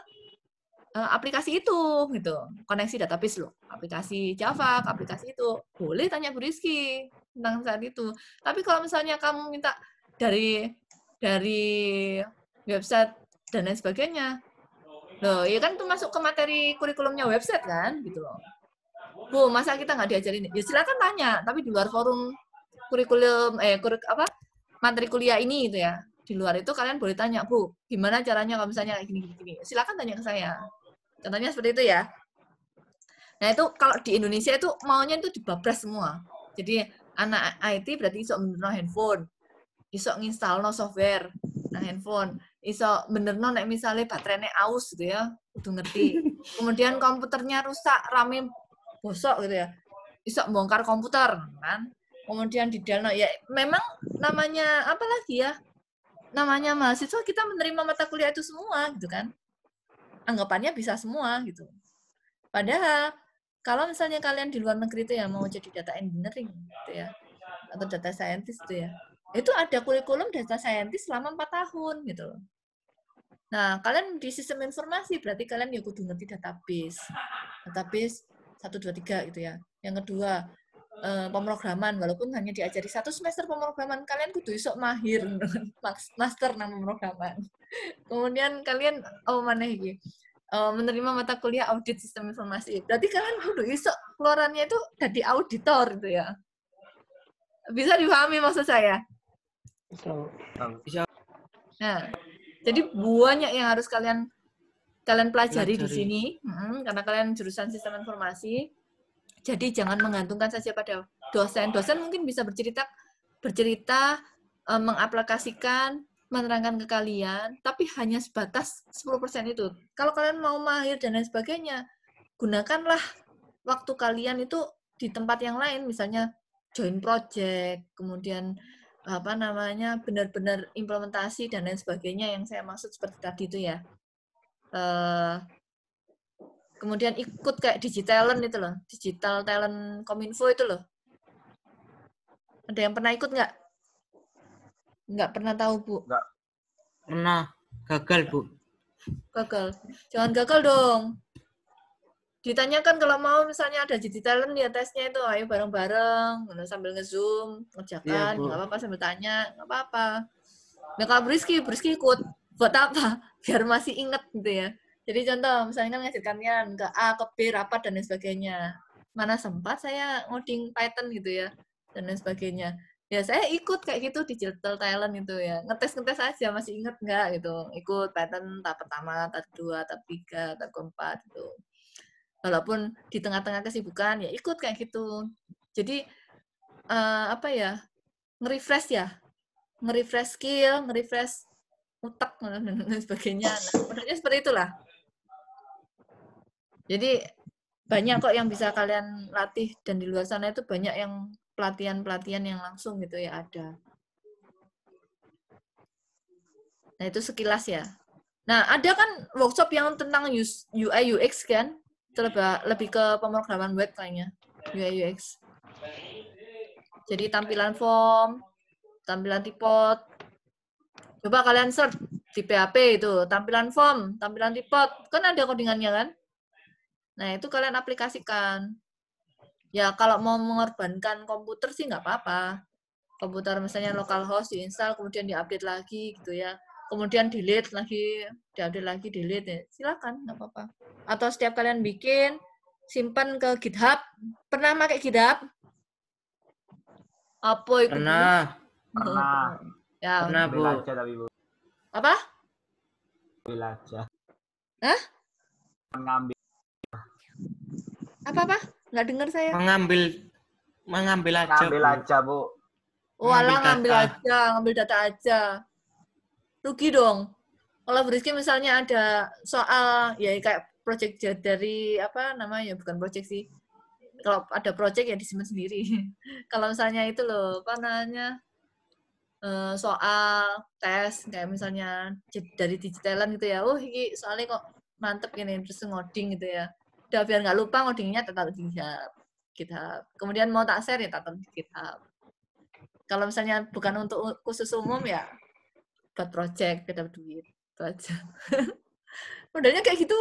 aplikasi itu gitu. Koneksi database loh. Aplikasi Java, aplikasi itu. Boleh tanya Bu Rizky tentang saat itu. Tapi kalau misalnya kamu minta dari website dan lain sebagainya, loh, ya kan itu masuk ke materi kurikulumnya website kan, gitu loh. Bu, masa kita nggak diajarin? Ya silakan tanya, tapi di luar forum kurikulum materi kuliah ini gitu ya. Di luar itu kalian boleh tanya, Bu, gimana caranya kalau misalnya kayak gini. Silakan tanya ke saya. Contohnya seperti itu ya. Nah, itu kalau di Indonesia itu maunya itu dibabras semua. Jadi anak IT berarti iso benerno handphone, iso nginstalno software nang handphone, iso benerno nek misalnya baterainya aus gitu ya, kudu ngerti. Kemudian komputernya rusak, RAM bosok gitu ya, iso bongkar komputer kan. Kemudian di dalam ya memang namanya apa lagi ya? Namanya mahasiswa kita menerima mata kuliah itu semua gitu kan. Anggapannya bisa semua gitu. Padahal kalau misalnya kalian di luar negeri itu ya mau jadi data engineering gitu ya, atau data scientist itu ya, itu ada kurikulum data scientist selama 4 tahun gitu loh. Nah, kalian di sistem informasi berarti kalian ya kudu ngerti database 1, 2, 3 gitu ya. Yang kedua, pemrograman, walaupun hanya diajari 1 semester pemrograman, kalian kudu iso mahir master nang pemrograman. Kemudian kalian menerima mata kuliah audit sistem informasi. Berarti kalian kudu iso keluarannya itu jadi auditor gitu ya. Bisa dipahami maksud saya? Bisa. Nah, jadi banyak yang harus kalian pelajari di sini, karena kalian jurusan sistem informasi. Jadi jangan menggantungkan saja pada dosen. Dosen mungkin bisa bercerita, mengaplikasikan, menerangkan ke kalian, tapi hanya sebatas 10% itu. Kalau kalian mau mahir dan lain sebagainya, gunakanlah waktu kalian itu di tempat yang lain, misalnya join project, kemudian benar-benar implementasi dan lain sebagainya yang saya maksud seperti tadi itu ya. Kemudian ikut kayak digital talent itu loh, digital talent Kominfo itu loh. Ada yang pernah ikut nggak? Nggak pernah tahu, Bu? Nggak. Pernah. Gagal, Bu. Gagal. Jangan gagal dong. Ditanyakan kalau mau misalnya ada digital talent ya tesnya itu, ayo bareng-bareng, sambil nge-zoom, ngerjakan, nggak apa-apa sambil tanya, nggak apa-apa. Nah kalau Briski ikut. Buat apa? Biar masih inget gitu ya. Jadi contoh, misalnya kan ngajarkannya ke A, ke B, rapat, dan lain sebagainya. Mana sempat saya ngoding Python gitu ya, dan lain sebagainya. Ya saya ikut kayak gitu digital talent itu ya. Ngetes aja, masih inget nggak gitu. Ikut Python tahap pertama, tahap 2, tahap 3, tahap keempat gitu. Walaupun di tengah-tengah kesibukan, ya ikut kayak gitu. Jadi, nge-refresh ya, nge-refresh skill, nge-refresh otak dan sebagainya. Nah, modelnya seperti itulah. Jadi banyak kok yang bisa kalian latih, dan di luar sana itu banyak yang pelatihan-pelatihan yang langsung gitu ya ada. Nah, itu sekilas ya. Nah, ada kan workshop yang tentang UI UX kan? Itu lebih ke pemrograman web kayaknya, UI UX. Jadi tampilan form, tampilan tipot. Coba kalian search di PHP itu, tampilan form, tampilan tipot, kan ada codingannya kan? Nah, itu kalian aplikasikan. Ya, kalau mau mengorbankan komputer sih nggak apa-apa. Komputer misalnya localhost diinstal, kemudian diupdate lagi gitu ya. Kemudian delete lagi, diupdate lagi, delete ya. Silakan, nggak apa-apa. Atau setiap kalian bikin, simpan ke GitHub. Pernah pakai GitHub? Apa itu? Pernah. Pernah. Ya. Pernah, Bu. Ambil aja tapi Bu. Apa? Ambil aja. Hah? Mengambil. Apa? Nggak dengar saya. Mengambil aja. Ambil Bu. aja, Bu. Oh, alah, Ngambil ngambil data aja. Rugi dong. Kalau Briski misalnya ada soal, ya kayak project dari, apa namanya, bukan project sih. Kalau ada project ya disimpan sendiri. Kalau misalnya itu loh, apa namanya, soal tes, kayak misalnya dari digitalan gitu ya, oh ini soalnya kok mantep gini, terus ngoding gitu ya. Udah biar nggak lupa ngodingnya tetap di GitHub. Kemudian mau tak share ya tetap di GitHub. Kalau misalnya bukan untuk khusus umum ya buat project, kita duit. Itu aja. Modelnya kayak gitu.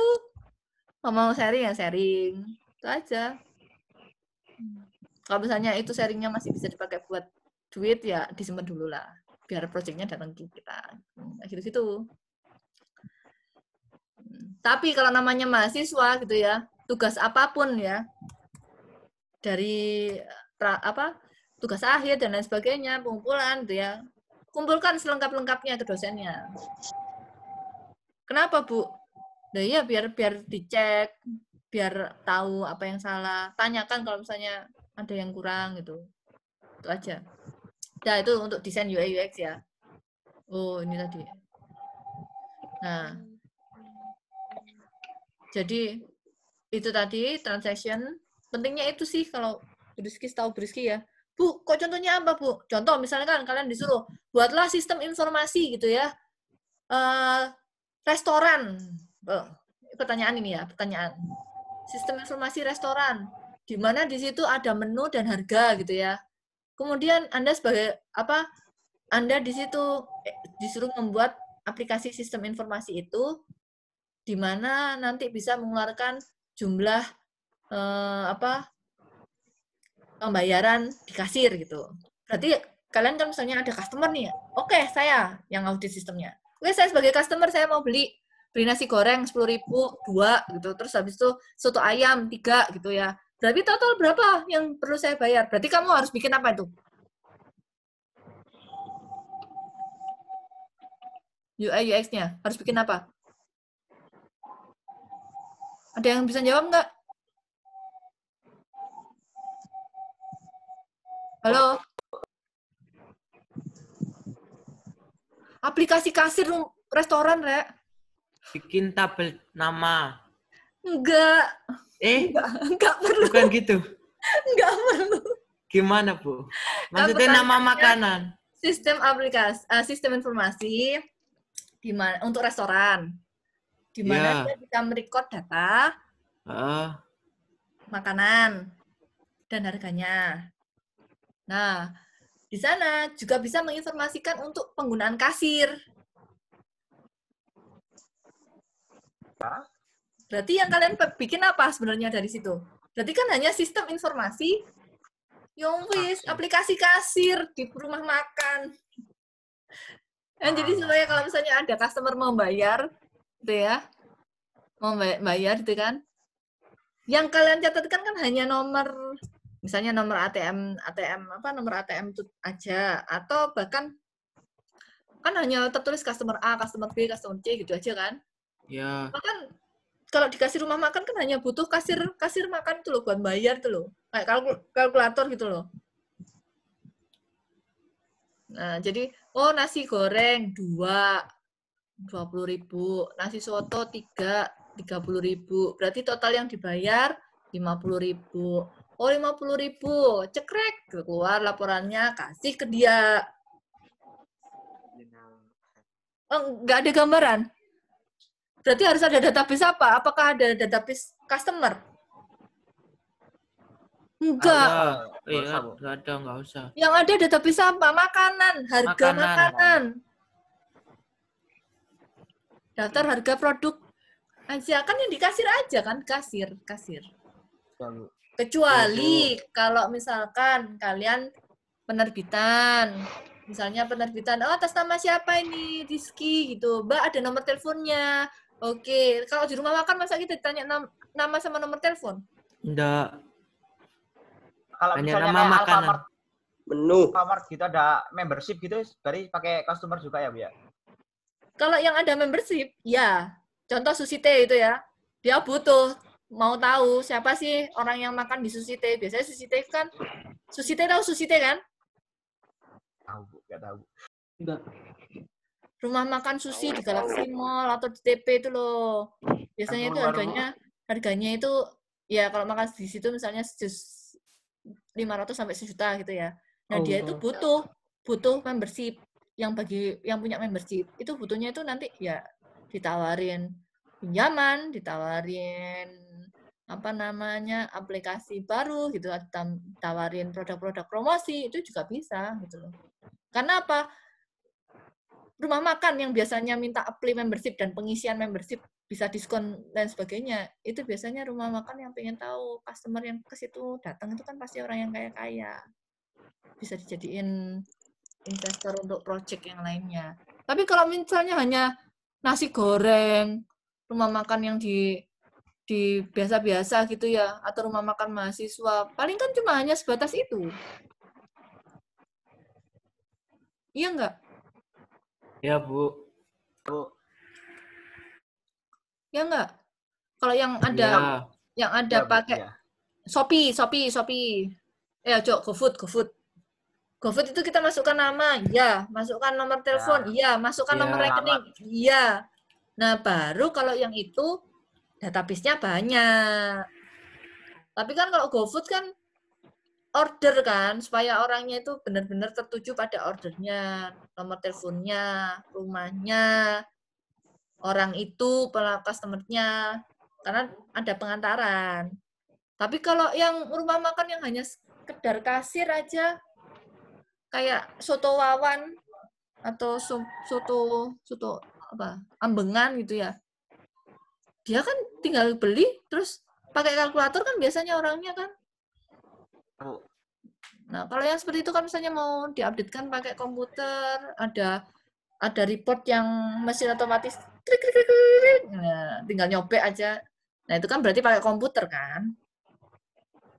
Mau sharing ya sharing. Itu aja. Kalau misalnya itu sharingnya masih bisa dipakai buat duit ya disimpan dulu lah. Biar projectnya datang ke kita. Kayak gitu-gitu. Tapi kalau namanya mahasiswa gitu ya, tugas apapun ya, dari tugas akhir dan lain sebagainya, pengumpulan gitu ya, kumpulkan selengkap-lengkapnya ke dosennya. Kenapa, Bu? Nah, ya biar dicek, biar tahu apa yang salah. Tanyakan kalau misalnya ada yang kurang gitu. Itu aja. Nah, itu untuk desain UI UX ya. Oh, ini tadi. Nah, jadi itu tadi transaction. Pentingnya itu sih kalau Briski tahu Briski ya. Bu, kok contohnya apa, Bu? Contoh misalnya kan kalian disuruh buatlah sistem informasi gitu ya. Restoran. Pertanyaan ini ya, pertanyaan. Sistem informasi restoran, di mana di situ ada menu dan harga gitu ya. Kemudian Anda sebagai Anda di situ disuruh membuat aplikasi sistem informasi itu, di mana nanti bisa mengeluarkan jumlah pembayaran di kasir gitu. Berarti kalian kan misalnya ada customer nih, oke, saya yang audit sistemnya. Oke, saya sebagai customer saya mau beli nasi goreng 10.000 2 gitu. Terus habis itu soto ayam 3 gitu ya. Berarti total berapa yang perlu saya bayar? Berarti kamu harus bikin apa itu? UI UX-nya harus bikin apa? Ada yang bisa jawab nggak? Halo? Aplikasi kasir restoran, Rek. Bikin tabel nama. Enggak. Enggak perlu. Bukan gitu. Enggak perlu. Gimana, Bu? Maksudnya nama makanan. Sistem aplikasi, sistem informasi untuk restoran. Di mana dia bisa merecord data makanan dan harganya. Nah, di sana juga bisa menginformasikan untuk penggunaan kasir. Berarti yang kalian bikin apa sebenarnya dari situ? Berarti kan hanya sistem informasi, aplikasi kasir di rumah makan. Jadi supaya kalau misalnya ada customer mau bayar, gitu ya, mau bayar gitu kan, yang kalian catatkan kan hanya nomor, misalnya nomor ATM nomor ATM itu aja, atau bahkan kan hanya tertulis customer A, customer B, customer C gitu aja kan? Ya. Bahkan kalau dikasih rumah makan kan hanya butuh kasir makan itu loh buat bayar tuh loh, kayak kalkulator gitu loh. Nah, jadi nasi goreng 2, 20.000, nasi soto 3, 30.000. Berarti total yang dibayar 50.000. Oh, 50.000, cekrek, keluar laporannya, kasih ke dia. Oh, nggak ada gambaran. Berarti harus ada database apa? Apakah ada database customer? Enggak. Nggak usah. Yang ada database apa? Makanan, harga makanan. Daftar harga produk aja. Kan yang di kasir aja kan, kasir. Kecuali kalau misalkan kalian penerbitan. Misalnya penerbitan, atas nama siapa ini? Rizky gitu. Mbak, ada nomor teleponnya. Oke, kalau di rumah makan masa kita ditanya nama sama nomor telepon? Enggak. Kalau Hanya misalnya nama kayak makanan. Alfamart, Menu. Alfamart gitu ada membership gitu, berarti pakai customer juga ya, Bu ya? Kalau yang ada membership, ya. Contoh Susite itu ya. Dia butuh mau tahu siapa sih orang yang makan di Susite. Biasanya Susite kan, Susite tahu Susite kan? Tahu, Bu, nggak tahu. Enggak. Rumah makan sushi di Galaxy Mall atau di TP itu loh. Biasanya itu harganya itu ya kalau makan di situ misalnya 500 sampai 1 juta gitu ya. Nah, dia itu butuh membership yang punya membership. Itu butuhnya itu nanti ya ditawarin pinjaman, ditawarin aplikasi baru gitu, ditawarin produk-produk promosi, itu juga bisa gitu loh. Karena apa? Rumah makan yang biasanya minta apply membership dan pengisian membership bisa diskon dan sebagainya, itu biasanya rumah makan yang pengen tahu customer yang ke situ datang itu kan pasti orang yang kaya-kaya. Bisa dijadiin investor untuk project yang lainnya. Tapi kalau misalnya hanya nasi goreng, rumah makan yang di biasa-biasa gitu ya, atau rumah makan mahasiswa, paling kan cuma hanya sebatas itu. Iya nggak? Ya, Bu. Ya nggak? Kalau yang ada Ya, Bu, pakai ya. Shopee. GoFood itu kita masukkan nama, iya. Masukkan nomor telepon, iya. Masukkan nomor rekening, iya. Nah, baru kalau yang itu database-nya banyak. Tapi kan kalau GoFood kan order kan, supaya orangnya itu benar-benar tertuju pada ordernya, nomor teleponnya, rumahnya, orang itu, customer-nya, karena ada pengantaran. Tapi kalau yang rumah makan yang hanya sekedar kasir aja, kayak soto wawan atau soto ambengan gitu ya, dia kan tinggal beli terus pakai kalkulator kan biasanya orangnya kan. Nah, kalau yang seperti itu kan misalnya mau diupdatekan pakai komputer, ada report yang mesin otomatis klik, nah, tinggal nyobek aja. Nah, itu kan berarti pakai komputer kan.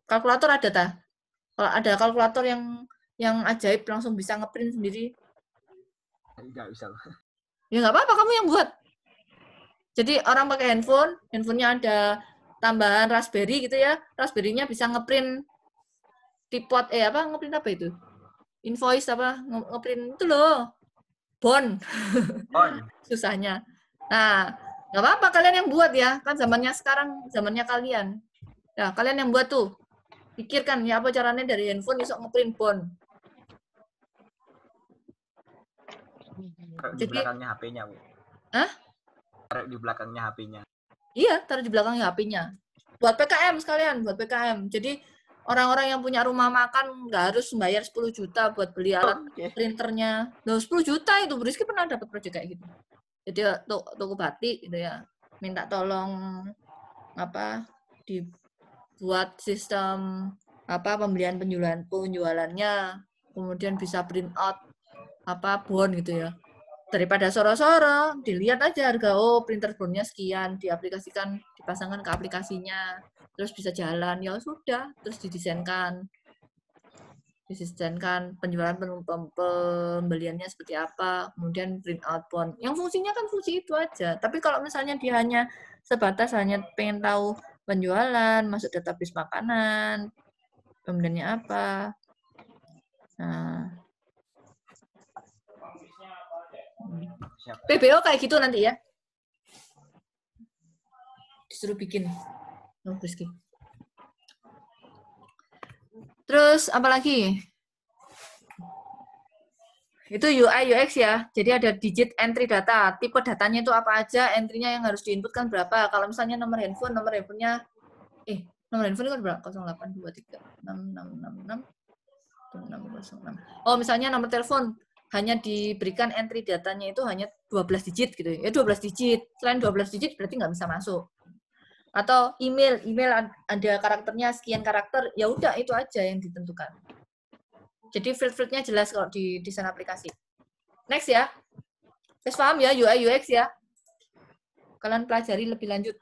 Kalkulator ada tak? Kalau ada kalkulator yang ajaib langsung bisa ngeprint sendiri. Nggak bisa. Ya nggak apa-apa, kamu yang buat. Jadi orang pakai handphonenya ada tambahan Raspberry gitu ya. Raspberry-nya bisa ngeprint tipot ngeprint apa itu? Invoice ngeprint itu loh. Bon. Susahnya. Nah, nggak apa-apa kalian yang buat ya. Kan zamannya sekarang, zamannya kalian. Nah, kalian yang buat tuh. Pikirkan ya apa caranya dari handphone bisa ngeprint bon. Di belakangnya HP-nya, Bu. Hah? Taruh di belakangnya HP-nya. Iya, taruh di belakangnya HP-nya. Buat PKM sekalian, buat PKM. Jadi orang-orang yang punya rumah makan nggak harus membayar 10 juta buat beli alat printernya. Loh, 10 juta itu, Rizky pernah dapat proyek kayak gitu. Jadi toko batik gitu ya, minta tolong dibuat sistem pembelian penjualannya, kemudian bisa print out bon gitu ya. Daripada soro-soro, dilihat aja harga, printer bonnya sekian, diaplikasikan, dipasangkan ke aplikasinya, terus bisa jalan, ya sudah, terus didesainkan penjualan pembeliannya seperti apa, kemudian print out bon. Yang fungsinya kan fungsi itu aja. Tapi kalau misalnya dia hanya sebatas hanya pengen tahu penjualan, masuk database makanan, pembeliannya apa, nah Siap. PBO kayak gitu nanti ya. Disuruh bikin. Oh, Rizky. Terus apa lagi? Itu UI UX ya. Jadi ada digit entry data. Tipe datanya itu apa aja, entry-nya yang harus diinputkan berapa. Kalau misalnya nomor handphonenya nomor handphone itu berapa? 082336666606. Oh, misalnya nomor telepon hanya diberikan entry datanya itu hanya 12 digit gitu ya. 12 digit. Selain 12 digit berarti nggak bisa masuk. Atau email ada karakternya sekian karakter, ya udah itu aja yang ditentukan. Jadi field-fieldnya jelas kalau di desain aplikasi. Next ya. Guys paham ya UI UX ya? Kalian pelajari lebih lanjut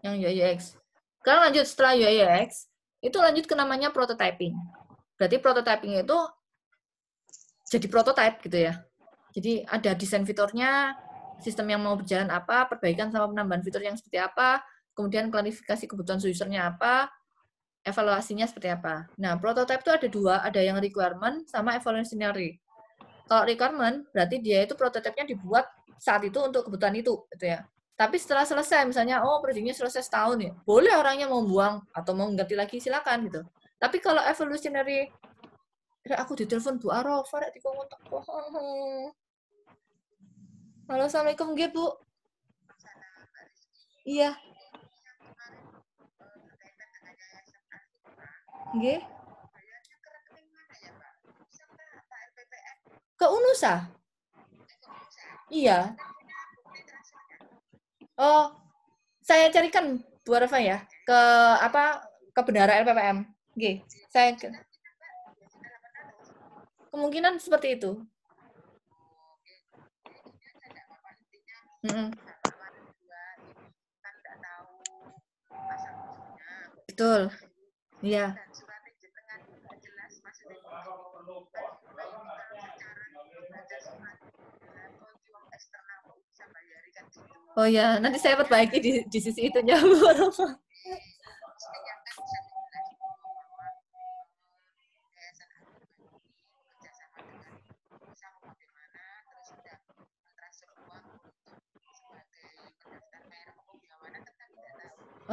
yang UI UX. Sekarang lanjut setelah UI UX, itu lanjut ke namanya prototyping. Berarti prototyping itu jadi prototype gitu ya. Jadi ada desain fiturnya, sistem yang mau berjalan apa, perbaikan sama penambahan fitur yang seperti apa, kemudian klarifikasi kebutuhan usernya apa, evaluasinya seperti apa. Nah, prototype itu ada dua, ada yang requirement sama evolutionary. Kalau requirement, berarti dia itu prototipenya dibuat saat itu untuk kebutuhan itu, gitu ya. Tapi setelah selesai, misalnya, proyeknya selesai setahun ya, boleh orangnya mau buang atau mau ganti lagi, silakan gitu. Tapi kalau evolutionary, aku ditelepon Bu Arafah, di kontak. Halo, Assalamualaikum, Bu. Iya. Nggih. Ke Unusa? Iya. Oh, saya carikan Bu Arafah ya ke bendahara LPPM. Nggih, saya kemungkinan seperti itu. Betul. Iya. Oh ya, nanti saya perbaiki di sisi itunya, Bu Arafah.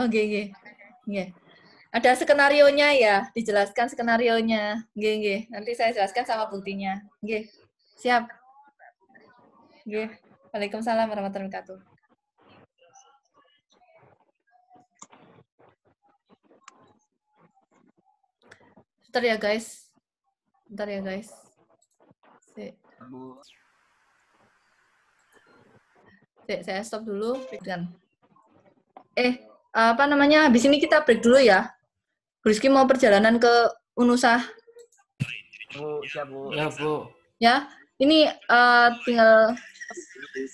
Oke. Ada skenarionya ya, dijelaskan skenarionya. Oke. Nanti saya jelaskan sama buktinya. Oke. Siap. Oke. Waalaikumsalam warahmatullahi wabarakatuh. Bentar ya guys. Saya stop dulu. Habis ini kita break dulu ya. Rizky mau perjalanan ke Unusa. Bu, siap Bu. Ya, Bu. Ya, ini tinggal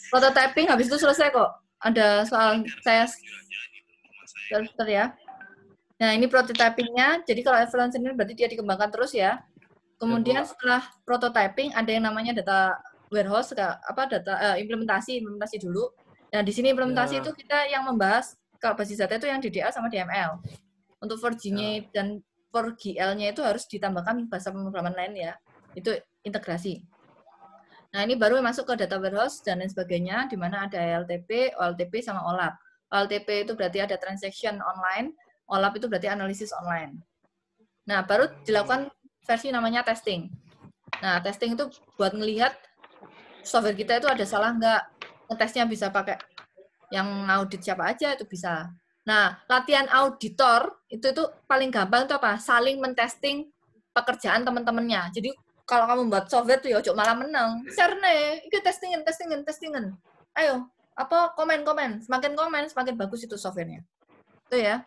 prototyping, habis itu selesai kok. Ada soal saya sebentar ya. Nah, ini prototypingnya. Jadi kalau evaluation ini berarti dia dikembangkan terus ya. Kemudian setelah prototyping ada yang namanya data warehouse, implementasi dulu. Nah, di sini implementasi itu kita yang membahas kalau basis data itu yang DDA sama DML. Untuk 4G-nya dan 4GL-nya itu harus ditambahkan bahasa pemrograman lain ya. Itu integrasi. Nah, ini baru masuk ke data warehouse dan lain sebagainya, di mana ada LTP, OLTP, sama OLAP. OLTP itu berarti ada transaction online, OLAP itu berarti analisis online. Nah, baru dilakukan versi namanya testing. Nah, testing itu buat ngelihat software kita itu ada salah nggak, ngetesnya bisa pakai yang audit siapa aja itu bisa. Nah, latihan auditor itu paling gampang itu apa? Saling mentesting pekerjaan teman-temannya. Jadi kalau kamu buat software tuh ya ojo malah menang. Share nih, itu testingin. Ayo, komen. Semakin komen, semakin bagus itu softwarenya. Itu ya.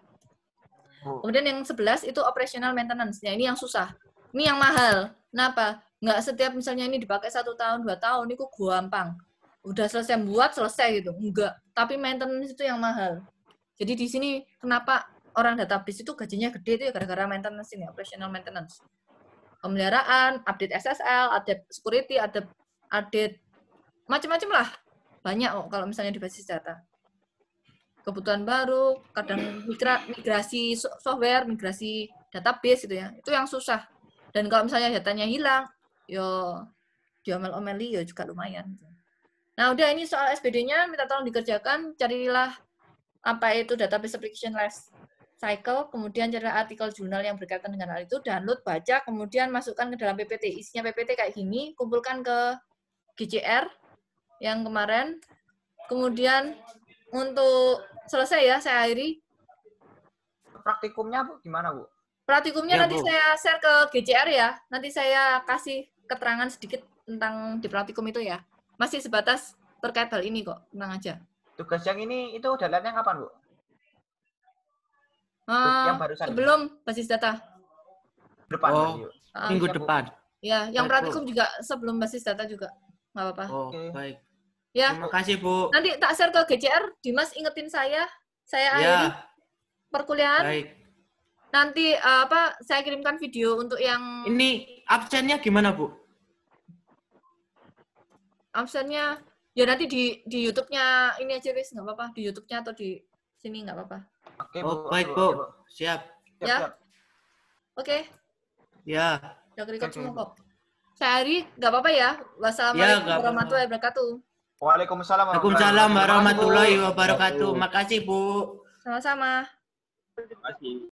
Kemudian yang 11 itu operational maintenance. Ya, ini yang susah. Ini yang mahal. Kenapa? Nggak setiap misalnya ini dipakai 1 tahun, 2 tahun, itu gampang. Udah selesai buat, selesai gitu. Enggak. Tapi maintenance itu yang mahal. Jadi di sini kenapa orang database itu gajinya gede itu ya gara-gara maintenance ini, operational maintenance. Pemeliharaan, update SSL, update security, update macam-macam lah. Banyak kalau misalnya di basis data. Kebutuhan baru, kadang migrasi software, migrasi database gitu ya. Itu yang susah. Dan kalau misalnya datanya hilang, yo diomel-omeli ya juga lumayan. Nah, udah ini soal SBD-nya minta tolong dikerjakan, carilah apa itu database application life cycle, kemudian carilah artikel jurnal yang berkaitan dengan hal itu, download, baca, kemudian masukkan ke dalam PPT. Isinya PPT kayak gini, kumpulkan ke GCR yang kemarin. Kemudian untuk selesai ya, saya akhiri. Praktikumnya Bu gimana Bu? Praktikumnya Ya, nanti Bu. saya share ke GCR ya. Nanti saya kasih keterangan sedikit tentang di praktikum itu ya. Masih sebatas terkait hal ini kok, tenang aja. Tugas yang ini itu deadline-nya kapan Bu? Yang barusan ini? Sebelum basis data. Depan. Oh, berarti, Bu. minggu Siap, Bu. depan. Ya, yang Baik, praktikum Bu. juga sebelum basis data juga. Nggak apa-apa. Oh, Oke. baik. Ya, Terima kasih, Bu. nanti tak share ke GCR. Dimas ingetin saya Ya, akhiri perkuliahan. baik. Nanti saya kirimkan video untuk yang Ini absennya gimana, Bu? absennya ya nanti di YouTube-nya ini aja wis nggak apa-apa, di YouTube-nya atau di sini nggak apa-apa. Oke, Oh, Bu. baik, Oke, Bu. Bu. Siap. Siap, Ya. siap. Oke, Ya. udah record Oke, semua Bu. kok. Saya Ari, nggak apa-apa ya. Wassalamualaikum nggak apa-apa. warahmatullahi wabarakatuh. Waalaikumsalam Waalaikumsalam warahmatullahi wabarakatuh. wabarakatuh. Makasih, Bu. Sama-sama. Terima kasih.